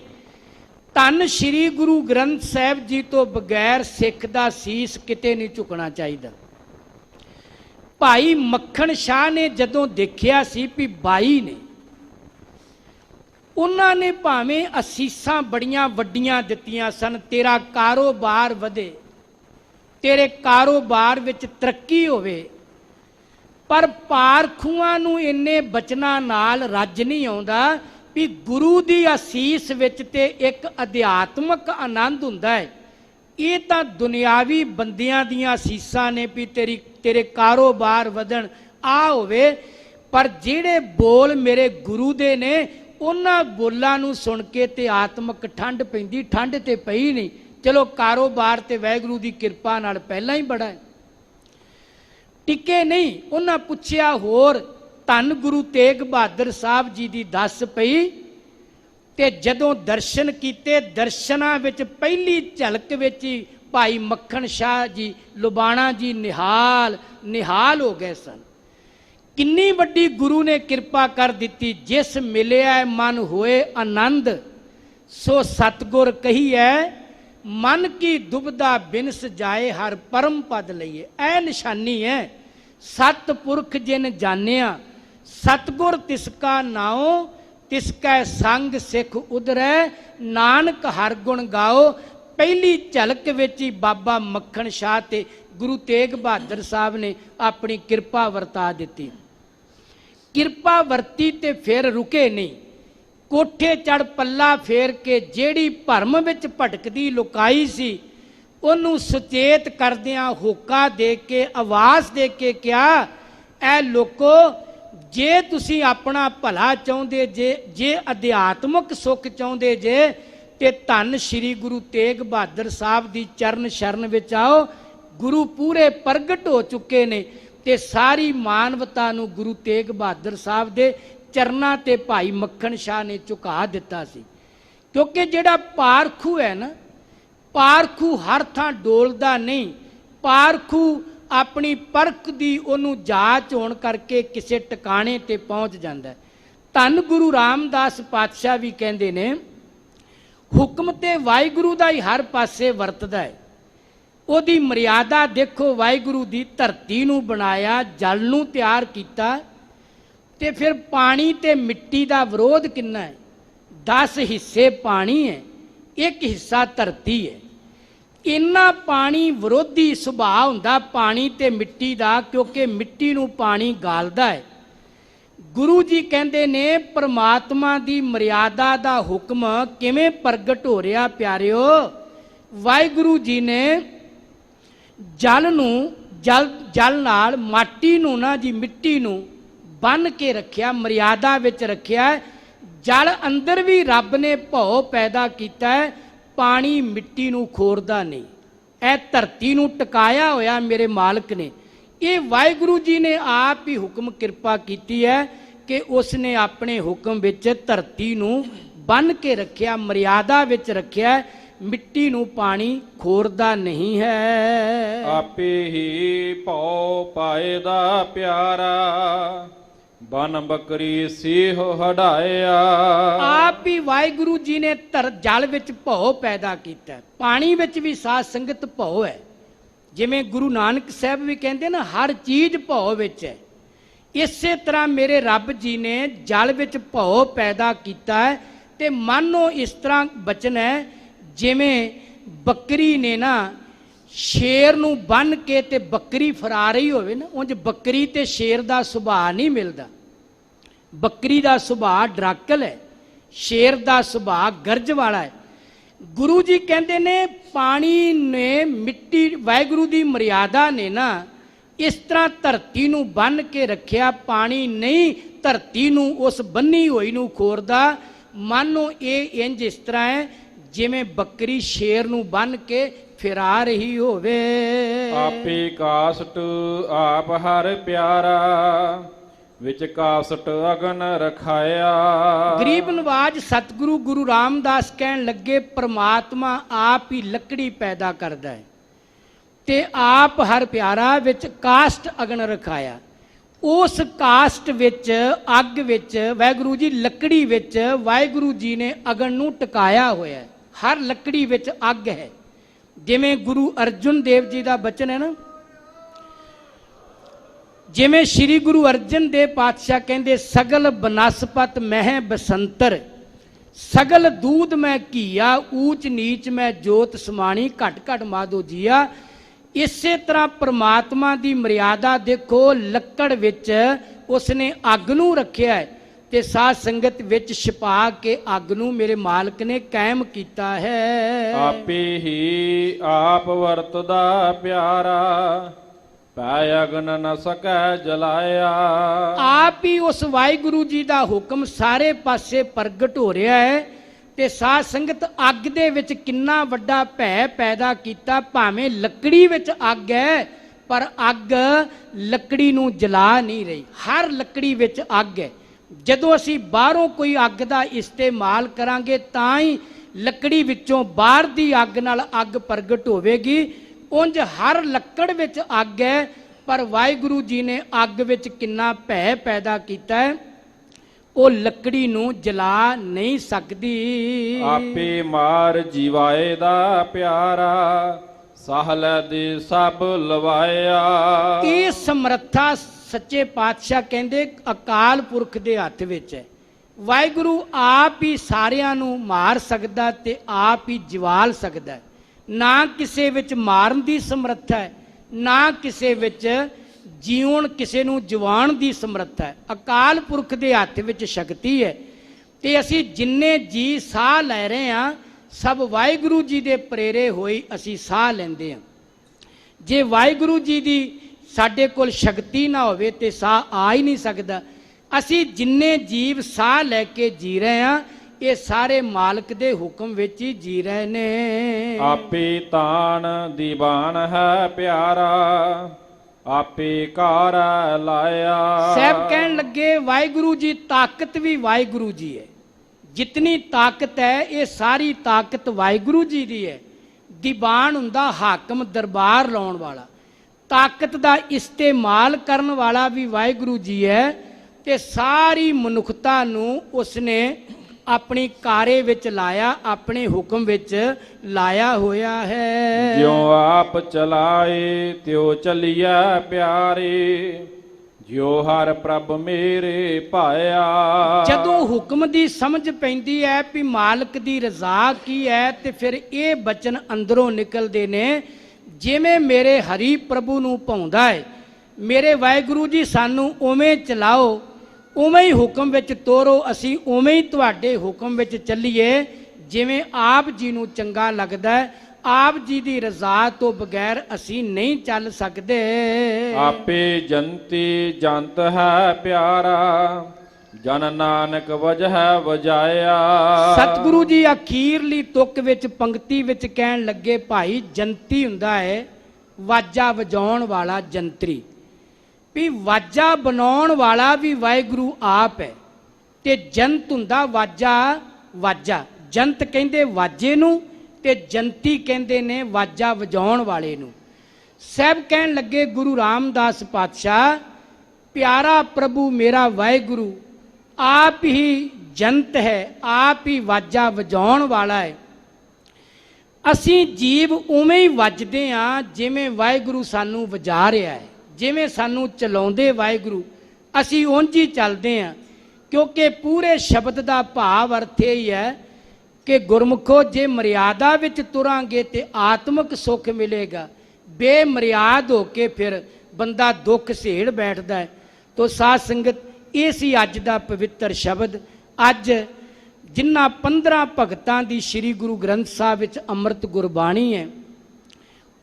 धन श्री गुरु ग्रंथ साहिब जी तो बगैर सिख दा सीस किते नहीं झुकना चाहिए। भाई मक्खण शाह ने जदों देखिया सी भी बाई ने, उन्होंने भावें असीसां बड़ियां वड्डियां दित्तियां सन, तेरा कारोबार वधे, तेरे कारोबार विच तरक्की होवे, पर पारखूआं नूं इन्ने बचनां नाल रज नहीं आउंदा भी गुरु दी असीस विच ते एक अध्यात्मक आनंद हुंदा है। ये तां दुनियावी बंदियां दियां असीसां ने भी तेरे कारोबार वधण आ होवे, पर जिहड़े बोल मेरे गुरु दे ने उन्हां बोलां नूं सुण के ते आत्मक ठंड पैंदी। ठंड ते पई नहीं, चलो कारोबार ते वाहिगुरू दी किरपा नाल पहला ही बड़ा है, टिके नहीं। उन्हां पुछया होर, धन गुरु तेग बहादुर साहब जी दी दस पई ते जदों दर्शन कीते, दर्शनां विच पहली झलक विच ही भाई मक्खण शाह जी लुबाणा जी निहाल हो गए सन। किन्नी वड्डी गुरु ने किरपा कर दिती, जिस मिलिया मन होए आनंद, सो सतगुर कही है, मन की दुबदा बिनस जाए हर परम पद लईए। ऐ निशानी है, सतपुरख जिन जानिया, सतगुर तिसका नाओ, तिसकै संग सिख उधरै, नानक हर गुण गाओ। पहली झलक विच ही बाबा मक्खण शाह ते गुरु तेग बहादुर साहब ने अपनी किरपा वरता दिती। किरपा वरती ते फिर रुके नहीं, कोठे चढ़ पल्ला फेर के जेड़ी भरम विच भटकदी लुकाई सी उन्होंने सुचेत करदियां होका दे के, आवाज़ दे के क्या, ऐ लोको, जे तुसी अपना भला चाहुंदे जे अध्यात्मक सुख चाहुंदे जे ते धन श्री गुरु तेग बहादुर साहब दी चरण शरण विच आओ। गुरु पूरे प्रगट हो चुके ने ते सारी मानवता नूं गुरु तेग बहादुर साहब दे चरना ते भाई मक्खण शाह ने झुका दिता सी। क्योंकि जिहड़ा पारखू है ना, पारखू हर थां डोलदा नहीं, पारखू अपनी परख दी ओनू जाच होण करके किसी टिकाणे ते पहुंच जांदा है। धन गुरु रामदास पातशाह भी कहंदे ने, हुक्म ते वाहिगुरू दा ही हर पासे वरतदा है। ओदी मर्यादा देखो, वाहिगुरू दी धरती नूं बनाया, जल नूं तैयार कीता, ते फिर पानी ते मिट्टी का विरोध कितना है? 10 हिस्से पानी है, एक हिस्सा धरती है। इन्ना पानी विरोधी सुभाव हुंदा पानी ते मिट्टी का, क्योंकि मिट्टी नूं पानी गालदा है। गुरु जी कहंदे ने परमात्मा दी मर्यादा दा हुक्म किवें प्रगट हो रहा प्यारिओ। वाहिगुरू जी ने जल नाल माटी नूं ना जी, मिट्टी नूं बन के रखिया, मर्यादा विच रखिया। जल अंदर भी रब ने भौ पैदा किया है, पानी मिट्टी नूं खोरदा नहीं। ऐ धरती नूं टकाया होया मेरे मालक ने। ये वाहिगुरू जी ने आप ही हुक्म किरपा की है कि उसने अपने हुक्म विच धरती नूं बन के रखिया, मर्यादा विच रखिया, मिट्टी नूं पानी खोरदा नहीं है। आपे ही भौ पाएदा प्यारा, बन बकरी सीह हटाया। आप ही वाहिगुरू जी ने जल विच भौ पैदा किया, पानी विच भी साध संगत भौ है। जिमें गुरु नानक साहब भी कहते ना, हर चीज भौ विच है। इसे तरह मेरे रब जी ने जल विच भौ पैदा किया है ਤੇ ਮਾਨੋ ਇਸ ਤਰ੍ਹਾਂ ਬਚਨ ਹੈ ਜਿਵੇਂ ਬੱਕਰੀ ਨੇ ਨਾ ਸ਼ੇਰ ਨੂੰ ਬੰਨ੍ਹ ਕੇ ਤੇ ਬੱਕਰੀ ਫਰਾ ਰਹੀ ਹੋਵੇ ਨਾ। ਉਂਝ ਬੱਕਰੀ ਤੇ ਸ਼ੇਰ ਦਾ ਸੁਭਾਅ ਨਹੀਂ ਮਿਲਦਾ। ਬੱਕਰੀ ਦਾ ਸੁਭਾਅ ਡਰਾਕਲ ਹੈ, ਸ਼ੇਰ ਦਾ ਸੁਭਾਅ ਗਰਜ ਵਾਲਾ ਹੈ। ਗੁਰੂ ਜੀ ਕਹਿੰਦੇ ਨੇ ਪਾਣੀ ਨੇ ਮਿੱਟੀ, ਵਾਹਿਗੁਰੂ ਦੀ ਮਰਿਆਦਾ ਨੇ ਨਾ ਇਸ ਤਰ੍ਹਾਂ ਧਰਤੀ ਨੂੰ ਬੰਨ੍ਹ ਕੇ ਰੱਖਿਆ। ਪਾਣੀ ਨਹੀਂ ਧਰਤੀ ਨੂੰ ਉਸ ਬੰਨੀ ਹੋਈ ਨੂੰ ਖੋਰਦਾ। ਮਾਨੋ ਇਹ ਇੰਜ ਇਸ ਤਰ੍ਹਾਂ ਹੈ ਜਿਵੇਂ ਬੱਕਰੀ ਸ਼ੇਰ ਨੂੰ ਬੰਨ੍ਹ ਕੇ ਫਿਰਾ ਰਹੀ ਹੋਵੇ। ਆਪੇ ਕਾਸਟ ਆਪ ਹਰ ਪਿਆਰਾ, ਵਿੱਚ ਕਾਸਟ ਅਗਨ ਰਖਾਇਆ। ਗਰੀਬ ਨਵਾਜ ਸਤਿਗੁਰੂ ਗੁਰੂ ਰਾਮਦਾਸ ਕਹਿਣ ਲੱਗੇ ਪ੍ਰਮਾਤਮਾ ਆਪ ਹੀ ਲੱਕੜੀ ਪੈਦਾ ਕਰਦਾ ਹੈ ਤੇ ਆਪ ਹਰ ਪਿਆਰਾ, ਵਿੱਚ ਕਾਸਟ ਅਗਨ ਰਖਾਇਆ। ਉਸ ਕਾਸਟ ਵਿੱਚ, ਅੱਗ ਵਿੱਚ, ਵਾਹਿਗੁਰੂ ਜੀ ਲੱਕੜੀ ਵਿੱਚ ਵਾਹਿਗੁਰੂ ਜੀ ਨੇ ਅਗਨ ਨੂੰ ਟਿਕਾਇਆ ਹੋਇਆ। ਹਰ ਲੱਕੜੀ ਵਿੱਚ ਅੱਗ ਹੈ। ਜਿਵੇਂ ਗੁਰੂ ਅਰਜਨ ਦੇਵ ਜੀ ਦਾ ਬਚਨ ਹੈ ਨਾ, ਜਿਵੇਂ ਸ਼੍ਰੀ ਗੁਰੂ ਅਰਜਨ ਦੇਵ ਪਾਤਸ਼ਾਹ ਕਹਿੰਦੇ ਸਗਲ ਬਨਸਪਤ ਮਹਿ ਬਸੰਤਰ, ਸਗਲ ਦੂਧ ਮੈਂ ਘੀਆ, ਊਚ ਨੀਚ ਮੈਂ ਜੋਤ ਸਮਾਣੀ, ਘਟ ਘਟ ਮਾਧੋ ਜੀਆ। ਇਸੇ ਤਰ੍ਹਾਂ ਪ੍ਰਮਾਤਮਾ ਦੀ ਮਰਿਆਦਾ ਦੇਖੋ, ਲੱਕੜ ਵਿੱਚ ਉਸਨੇ ਅੱਗ ਨੂੰ ਰੱਖਿਆ ਹੈ ਤੇ ਸਾਧ ਸੰਗਤ ਵਿੱਚ ਛਿਪਾ ਕੇ ਅੱਗ ਨੂੰ ਮੇਰੇ ਮਾਲਕ ਨੇ ਕਾਇਮ ਕੀਤਾ ਹੈ। ਆਪੇ ਹੀ ਆਪ ਵਰਤਦਾ ਪਿਆਰਾ, ਪੈ ਅਗਨ ਨ ਸਕੈ ਜਲਾਇਆ। ਆਪ ਹੀ ਉਸ ਵਾਹਿਗੁਰੂ ਜੀ ਦਾ ਹੁਕਮ ਸਾਰੇ ਪਾਸੇ ਪ੍ਰਗਟ ਹੋ ਰਿਹਾ ਹੈ ਤੇ ਸਾਧ ਸੰਗਤ ਅੱਗ ਦੇ ਵਿੱਚ ਕਿੰਨਾ ਵੱਡਾ ਭੈ ਪੈਦਾ ਕੀਤਾ। ਭਾਵੇਂ ਲੱਕੜੀ ਵਿੱਚ ਅੱਗ ਹੈ ਪਰ ਅੱਗ ਲੱਕੜੀ ਨੂੰ ਜਲਾ ਨਹੀਂ ਰਹੀ। ਹਰ ਲੱਕੜੀ ਵਿੱਚ ਅੱਗ ਹੈ। ਜਦੋਂ ਅਸੀਂ ਬਾਹਰੋਂ ਕੋਈ ਅੱਗ ਦਾ ਇਸਤੇਮਾਲ ਕਰਾਂਗੇ ਤਾਂ ਹੀ ਲੱਕੜੀ ਵਿੱਚੋਂ ਬਾਹਰ ਦੀ ਅੱਗ ਨਾਲ ਅੱਗ ਪ੍ਰਗਟ ਹੋਵੇਗੀ। ਉਂਝ ਹਰ ਲੱਕੜ ਵਿੱਚ ਅੱਗ ਹੈ ਪਰ ਵਾਹਿਗੁਰੂ ਜੀ ਨੇ ਅੱਗ ਵਿੱਚ ਕਿੰਨਾ ਭੈ ਪੈਦਾ ਕੀਤਾ ਹੈ, ਉਹ ਲੱਕੜੀ ਨੂੰ ਜਲਾ ਨਹੀਂ ਸਕਦੀ। ਆਪੇ ਮਾਰ ਜੀਵਾਏ ਦਾ ਪਿਆਰਾ, ਸਾਹਲੇ ਦੇ ਸਭ ਲਵਾਇਆ। ਇਹ ਸਮਰੱਥਾ ਸੱਚੇ ਪਾਤਸ਼ਾਹ ਕਹਿੰਦੇ ਅਕਾਲ ਪੁਰਖ ਦੇ ਹੱਥ ਵਿੱਚ ਹੈ। ਵਾਹਿਗੁਰੂ ਆਪ ਹੀ ਸਾਰਿਆਂ ਨੂੰ ਮਾਰ ਸਕਦਾ ਤੇ ਆਪ ਹੀ ਜਵਾਲ ਸਕਦਾ। ਨਾ ਕਿਸੇ ਵਿੱਚ ਮਾਰਨ ਦੀ ਸਮਰੱਥਾ ਹੈ, ਨਾ ਕਿਸੇ ਵਿੱਚ ਜੀਵਨ, ਕਿਸੇ ਨੂੰ ਜਵਾਨ ਦੀ ਸਮਰੱਥਾ ਹੈ। ਅਕਾਲ ਪੁਰਖ ਦੇ ਹੱਥ ਵਿੱਚ ਸ਼ਕਤੀ ਹੈ ਤੇ ਅਸੀਂ ਜਿੰਨੇ ਜੀ ਸਾਹ ਲੈ ਰਹੇ ਹਾਂ ਸਭ ਵਾਹਿਗੁਰੂ ਜੀ ਦੇ ਪ੍ਰੇਰੇ ਹੋਈ ਅਸੀਂ ਸਾਹ ਲੈਂਦੇ ਹਾਂ। ਜੇ ਵਾਹਿਗੁਰੂ ਜੀ ਦੀ ਸਾਡੇ ਕੋਲ ਸ਼ਕਤੀ ਨਾ ਹੋਵੇ ਤੇ ਸਾਹ ਆ ਹੀ ਨਹੀਂ ਸਕਦਾ। ਅਸੀਂ ਜਿੰਨੇ ਜੀਵ ਸਾਹ ਲੈ ਕੇ ਜੀ ਰਹੇ ਹਾਂ ਇਹ ਸਾਰੇ ਮਾਲਕ ਦੇ ਹੁਕਮ ਵਿੱਚ ਹੀ ਜੀ ਰਹੇ ਨੇ। ਆਪੇ ਤਾਨ ਦੀਵਾਨ ਹੈ ਪਿਆਰਾ, ਆਪੇ ਕਾਰ ਲਾਇਆ। ਸਾਹਿਬ ਕਹਿਣ ਲੱਗੇ ਵਾਹਿਗੁਰੂ ਜੀ ਤਾਕਤ ਵੀ ਵਾਹਿਗੁਰੂ ਜੀ ਹੈ। ਜਿਤਨੀ ਤਾਕਤ ਹੈ ਇਹ ਸਾਰੀ ਤਾਕਤ ਵਾਹਿਗੁਰੂ ਜੀ ਦੀ ਹੈ। ਦੀਵਾਨ ਹੁੰਦਾ ਹਾਕਮ, ਦਰਬਾਰ ਲਾਉਣ ਵਾਲਾ। ਤਾਕਤ ਦਾ ਇਸਤੇਮਾਲ ਕਰਨ ਵਾਲਾ ਵੀ ਵਾਹਿਗੁਰੂ ਜੀ ਹੈ ਤੇ ਸਾਰੀ ਮਨੁੱਖਤਾ ਨੂੰ ਉਸਨੇ ਆਪਣੀ ਕਾਰੇ ਵਿੱਚ ਲਾਇਆ, ਆਪਣੇ ਹੁਕਮ ਵਿੱਚ ਲਾਇਆ ਹੋਇਆ ਹੈ। ਜਿਉ ਆਪ ਚਲਾਏ ਤਿਉ ਚਲੀਐ ਪਿਆਰੇ, ਜਿਉ ਹਰ ਪ੍ਰਭ ਮੇਰੇ ਭਾਇਆ। ਜਦੋਂ ਹੁਕਮ ਦੀ ਸਮਝ ਪੈਂਦੀ ਹੈ ਵੀ ਮਾਲਕ ਦੀ ਰਜ਼ਾ ਕੀ ਹੈ ਤੇ ਫਿਰ ਇਹ ਬਚਨ ਅੰਦਰੋਂ ਨਿਕਲਦੇ ਨੇ, ਜਿਵੇਂ ਮੇਰੇ ਹਰੀ ਪ੍ਰਭੂ ਨੂੰ ਭਾਉਂਦਾ ਹੈ, ਮੇਰੇ ਵਾਹਿਗੁਰੂ ਜੀ ਸਾਨੂੰ ਉਵੇਂ ਚਲਾਓ, ਉਵੇਂ ਹੀ ਹੁਕਮ ਵਿੱਚ ਤੋਰੋ, ਅਸੀਂ ਉਵੇਂ ਹੀ ਤੁਹਾਡੇ ਹੁਕਮ ਵਿੱਚ ਚੱਲੀਏ ਜਿਵੇਂ ਆਪ ਜੀ ਨੂੰ ਚੰਗਾ ਲੱਗਦਾ ਹੈ। ਆਪ ਜੀ ਦੀ ਰਜ਼ਾ ਤੋਂ ਬਗੈਰ ਅਸੀਂ ਨਹੀਂ ਚੱਲ ਸਕਦੇ। ਆਪੇ ਜੰਤੀ ਜੰਤ ਹੈ ਪਿਆਰਾ, ਜਨ ਨਾਨਕ ਵਜਹਿ ਵਜਾਇਆ। ਸਤਿਗੁਰੂ ਜੀ ਅਖੀਰਲੀ ਤੁਕ ਵਿੱਚ ਪੰਕਤੀ ਵਿੱਚ ਕਹਿਣ ਲੱਗੇ ਭਾਈ ਜੰਤੀ ਹੁੰਦਾ ਹੈ ਵਾਜਾ ਵਜਾਉਣ ਵਾਲਾ ਜੰਤਰੀ। ਵੀ ਵਾਜਾ ਬਣਾਉਣ ਵਾਲਾ ਵੀ ਵਾਹਿਗੁਰੂ ਆਪ ਹੈ ਤੇ ਜੰਤ ਹੁੰਦਾ ਵਾਜਾ। ਜੰਤ ਕਹਿੰਦੇ ਵਾਜੇ ਨੂੰ ਤੇ ਜੰਤੀ ਕਹਿੰਦੇ ਨੇ ਵਾਜਾ ਵਜਾਉਣ ਵਾਲੇ ਨੂੰ। ਸਾਹਿਬ ਕਹਿਣ ਲੱਗੇ ਗੁਰੂ ਰਾਮਦਾਸ ਪਾਤਸ਼ਾਹ ਪਿਆਰਾ ਪ੍ਰਭੂ ਮੇਰਾ ਵਾਹਿਗੁਰੂ ਆਪ ਹੀ ਜੰਤ ਹੈ, ਆਪ ਹੀ ਵਾਜਾ ਵਜਾਉਣ ਵਾਲਾ ਹੈ। ਅਸੀਂ ਜੀਵ ਉਵੇਂ ਹੀ ਵੱਜਦੇ ਹਾਂ ਜਿਵੇਂ ਵਾਹਿਗੁਰੂ ਸਾਨੂੰ ਵਜਾ ਰਿਹਾ ਹੈ। ਜਿਵੇਂ ਸਾਨੂੰ ਚਲਾਉਂਦੇ ਵਾਹਿਗੁਰੂ ਅਸੀਂ ਉਂਝ ਹੀ ਚੱਲਦੇ ਹਾਂ। ਕਿਉਂਕਿ ਪੂਰੇ ਸ਼ਬਦ ਦਾ ਭਾਵ ਅਰਥ ਇਹ ਹੀ ਹੈ ਕਿ ਗੁਰਮੁਖੋ ਜੇ ਮਰਿਆਦਾ ਵਿੱਚ ਤੁਰਾਂਗੇ ਤੇ ਆਤਮਿਕ ਸੁੱਖ ਮਿਲੇਗਾ, ਬੇਮਰਿਆਦ ਹੋ ਕੇ ਫਿਰ ਬੰਦਾ ਦੁੱਖ ਸਹੇੜ ਬੈਠਦਾ ਹੈ। ਤੋ ਸਾਧ ਸੰਗਤ, ਇਹ ਸੀ ਅੱਜ ਦਾ ਪਵਿੱਤਰ ਸ਼ਬਦ। ਅੱਜ ਜਿਨ੍ਹਾਂ 15 ਭਗਤਾਂ ਦੀ ਸ੍ਰੀ ਗੁਰੂ ਗ੍ਰੰਥ ਸਾਹਿਬ ਵਿੱਚ ਅੰਮ੍ਰਿਤ ਗੁਰਬਾਣੀ ਹੈ,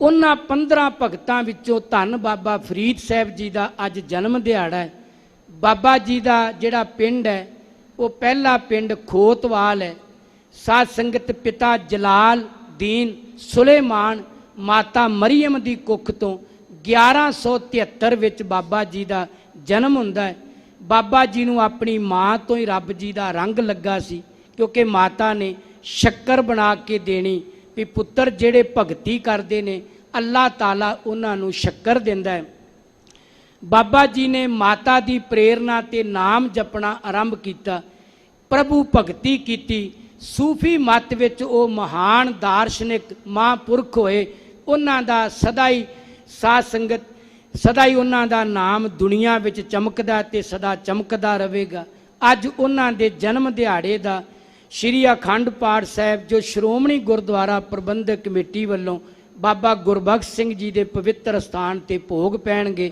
ਉਹਨਾਂ 15 ਭਗਤਾਂ ਵਿੱਚੋਂ ਧੰਨ ਬਾਬਾ ਫਰੀਦ ਸਾਹਿਬ ਜੀ ਦਾ ਅੱਜ ਜਨਮ ਦਿਹਾੜਾ ਹੈ। ਬਾਬਾ ਜੀ ਦਾ ਜਿਹੜਾ ਪਿੰਡ ਹੈ ਉਹ ਪਹਿਲਾ ਪਿੰਡ ਖੋਤਵਾਲ ਹੈ। ਸਾਧ ਸੰਗਤ, ਪਿਤਾ ਜਲਾਲ ਦੀਨ ਸੁਲੇਮਾਨ, ਮਾਤਾ ਮਰੀਮ ਦੀ ਕੁੱਖ ਤੋਂ 1173 ਵਿੱਚ ਬਾਬਾ ਜੀ ਦਾ ਜਨਮ ਹੁੰਦਾ ਹੈ। ਬਾਬਾ ਜੀ ਨੂੰ ਆਪਣੀ ਮਾਂ ਤੋਂ ਹੀ ਰੱਬ ਜੀ ਦਾ ਰੰਗ ਲੱਗਾ ਸੀ, ਕਿਉਂਕਿ ਮਾਤਾ ਨੇ ਸ਼ੱਕਰ ਬਣਾ ਕੇ ਦੇਣੀ ਵੀ ਪੁੱਤਰ ਜਿਹੜੇ ਭਗਤੀ ਕਰਦੇ ਨੇ ਅੱਲਾਹ ਤਾਲਾ ਉਹਨਾਂ ਨੂੰ ਸ਼ੱਕਰ ਦਿੰਦਾ ਹੈ। ਬਾਬਾ ਜੀ ਨੇ ਮਾਤਾ ਦੀ ਪ੍ਰੇਰਨਾ ਤੇ ਨਾਮ ਜਪਣਾ ਆਰੰਭ ਕੀਤਾ, ਪ੍ਰਭੂ ਭਗਤੀ ਕੀਤੀ। ਸੂਫੀ ਮੱਤ ਵਿੱਚ ਉਹ ਮਹਾਨ ਦਾਰਸ਼ਨਿਕ ਮਹਾਂਪੁਰਖ ਹੋਏ। ਉਹਨਾਂ ਦਾ ਸਦਾ ਹੀ ਸਾਧ ਸੰਗਤ, ਸਦਾ ਹੀ ਉਹਨਾਂ ਦਾ ਨਾਮ ਦੁਨੀਆ ਵਿੱਚ ਚਮਕਦਾ ਤੇ ਸਦਾ ਚਮਕਦਾ ਰਹੇਗਾ। ਅੱਜ ਉਹਨਾਂ ਦੇ ਜਨਮ ਦਿਹਾੜੇ ਦਾ ਸ਼੍ਰੀ ਅਖੰਡ ਪਾਠ ਸਾਹਿਬ ਜੋ ਸ਼੍ਰੋਮਣੀ ਗੁਰਦੁਆਰਾ ਪ੍ਰਬੰਧਕ ਕਮੇਟੀ ਵੱਲੋਂ ਬਾਬਾ ਗੁਰਬਖਸ਼ ਸਿੰਘ ਜੀ ਦੇ ਪਵਿੱਤਰ ਸਥਾਨ ਤੇ ਭੋਗ ਪੈਣਗੇ।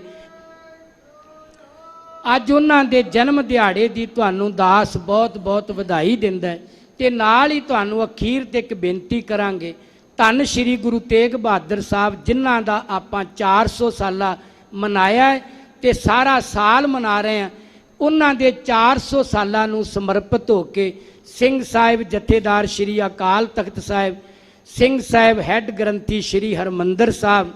ਅੱਜ ਉਹਨਾਂ ਦੇ ਜਨਮ ਦਿਹਾੜੇ ਦੀ ਤੁਹਾਨੂੰ ਦਾਸ ਬਹੁਤ ਬਹੁਤ ਵਧਾਈ ਦਿੰਦਾ ਹੈ। ਤੇ ਨਾਲ ਹੀ ਤੁਹਾਨੂੰ ਅਖੀਰ ਤੇ ਇੱਕ ਬੇਨਤੀ ਕਰਾਂਗੇ, ਧੰਨ ਸ਼੍ਰੀ ਗੁਰੂ ਤੇਗ ਬਹਾਦਰ ਸਾਹਿਬ ਜਿਨ੍ਹਾਂ ਦਾ ਆਪਾਂ 400 ਸਾਲਾ ਮਨਾਇਆ ਹੈ ਤੇ ਸਾਰਾ ਸਾਲ ਮਨਾ ਰਹੇ ਹਾਂ, ਉਹਨਾਂ ਦੇ 400 ਸਾਲਾਂ ਨੂੰ ਸਮਰਪਿਤ ਹੋ ਕੇ ਸਿੰਘ ਸਾਹਿਬ ਜਥੇਦਾਰ ਸ਼੍ਰੀ ਅਕਾਲ ਤਖਤ ਸਾਹਿਬ, ਸਿੰਘ ਸਾਹਿਬ ਹੈੱਡ ਗ੍ਰੰਥੀ ਸ਼੍ਰੀ ਹਰਮੰਦਰ ਸਾਹਿਬ,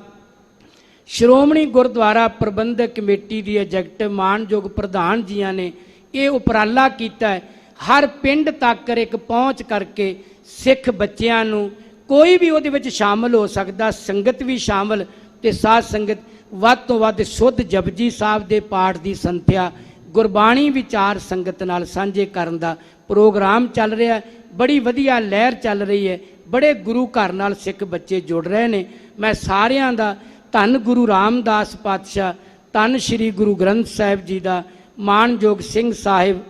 ਸ਼੍ਰੋਮਣੀ ਗੁਰਦੁਆਰਾ ਪ੍ਰਬੰਧਕ ਕਮੇਟੀ ਦੀ ਐਗਜ਼ੈਕਟਿਵ ਮਾਨਯੋਗ ਪ੍ਰਧਾਨ ਜੀਆਂ ਨੇ ਇਹ ਉਪਰਾਲਾ ਕੀਤਾ ਹੈ। ਹਰ ਪਿੰਡ ਤੱਕ ਇੱਕ ਪਹੁੰਚ ਕਰਕੇ ਸਿੱਖ ਬੱਚਿਆਂ ਨੂੰ ਕੋਈ ਵੀ ਉਹਦੇ ਵਿੱਚ ਸ਼ਾਮਲ ਹੋ ਸਕਦਾ, ਸੰਗਤ ਵੀ ਸ਼ਾਮਲ, ਤੇ ਸਾਧ ਸੰਗਤ ਵੱਧ ਤੋਂ ਵੱਧ ਸ਼ੁੱਧ ਜਪਜੀ ਸਾਹਿਬ ਦੇ ਪਾਠ ਦੀ ਸੰਥਿਆ ਗੁਰਬਾਣੀ ਵਿਚਾਰ ਸੰਗਤ ਨਾਲ ਸਾਂਝੇ ਕਰਨ ਦਾ ਪ੍ਰੋਗਰਾਮ ਚੱਲ ਰਿਹਾ ਹੈ। ਬੜੀ ਵਧੀਆ ਲਹਿਰ ਚੱਲ ਰਹੀ ਹੈ, ਬੜੇ ਗੁਰੂ ਘਰ ਨਾਲ ਸਿੱਖ ਬੱਚੇ ਜੁੜ ਰਹੇ ਨੇ। ਮੈਂ ਸਾਰਿਆਂ ਦਾ ਧੰਨ ਗੁਰੂ ਰਾਮਦਾਸ ਪਾਤਸ਼ਾਹ, ਧੰਨ ਸ਼੍ਰੀ ਗੁਰੂ ਗ੍ਰੰਥ ਸਾਹਿਬ ਜੀ ਦਾ, ਮਾਣਯੋਗ ਸਿੰਘ ਸਾਹਿਬ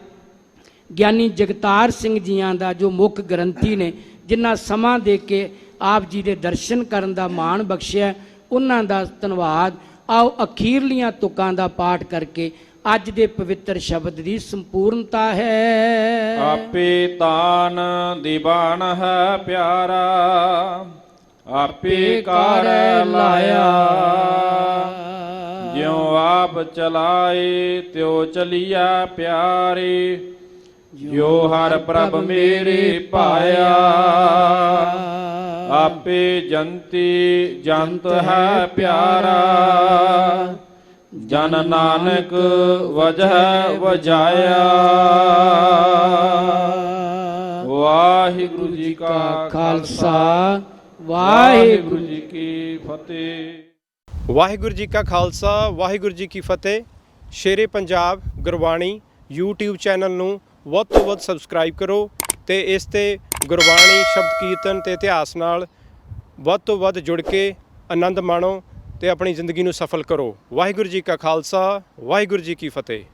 ਗਿਆਨੀ ਜਗਤਾਰ ਸਿੰਘ ਜੀਆਂ ਦਾ ਜੋ ਮੁੱਖ ਗ੍ਰੰਥੀ ਨੇ, ਜਿਨ੍ਹਾਂ ਸਮਾਂ ਦੇ ਕੇ ਆਪ ਜੀ ਦੇ ਦਰਸ਼ਨ ਕਰਨ ਦਾ ਮਾਣ ਬਖਸ਼ਿਆ, ਉਹਨਾਂ ਦਾ ਧੰਨਵਾਦ। ਆਓ ਅਖੀਰਲੀਆਂ ਤੁਕਾਂ ਦਾ ਪਾਠ ਕਰਕੇ ਅੱਜ ਦੇ ਪਵਿੱਤਰ ਸ਼ਬਦ ਦੀ ਸੰਪੂਰਨਤਾ ਹੈ। ਆਪੇ ਤਾਨ ਦੀਵਾਨ ਹੈ ਪਿਆਰਾ, ਆਪੇ ਕਰ ਲਾਇਆ, ਜਿਉ ਆਪ ਚਲਾਏ ਤਿਉ ਚਲੀਆ ਪਿਆਰੇ, ਜੋ ਹਰ ਪ੍ਰਭ ਮੇਰੇ ਪਾਇਆ। ਆਪੇ ਜੰਤੀ ਜੰਤ ਹੈ ਪਿਆਰਾ, ਜਨ ਨਾਨਕ ਵਜਹਿ ਵਜਾਇਆ। ਵਾਹਿਗੁਰੂ ਜੀ ਕਾ ਖਾਲਸਾ, ਵਾਹਿਗੁਰੂ ਜੀ ਕੀ ਫਤਿਹ। ਵਾਹਿਗੁਰੂ ਜੀ ਕਾ ਖਾਲਸਾ, ਵਾਹਿਗੁਰੂ ਜੀ ਕੀ ਫਤਿਹ। ਸ਼ੇਰੇ ਪੰਜਾਬ ਗੁਰਬਾਣੀ YouTube ਚੈਨਲ ਨੂੰ ਵੱਧ ਤੋਂ ਵੱਧ ਸਬਸਕ੍ਰਾਈਬ ਕਰੋ ਤੇ ਇਸ ਤੇ ਗੁਰਬਾਣੀ, ਸ਼ਬਦ ਕੀਰਤਨ ਤੇ ਇਤਿਹਾਸ ਨਾਲ ਵੱਧ ਤੋਂ ਵੱਧ ਜੁੜ ਕੇ ਆਨੰਦ ਮਾਣੋ ਤੇ ਆਪਣੀ ਜ਼ਿੰਦਗੀ ਨੂੰ ਸਫਲ ਕਰੋ। ਵਾਹਿਗੁਰੂ ਜੀ ਕਾ ਖਾਲਸਾ, ਵਾਹਿਗੁਰੂ ਜੀ ਕੀ ਫਤਿਹ।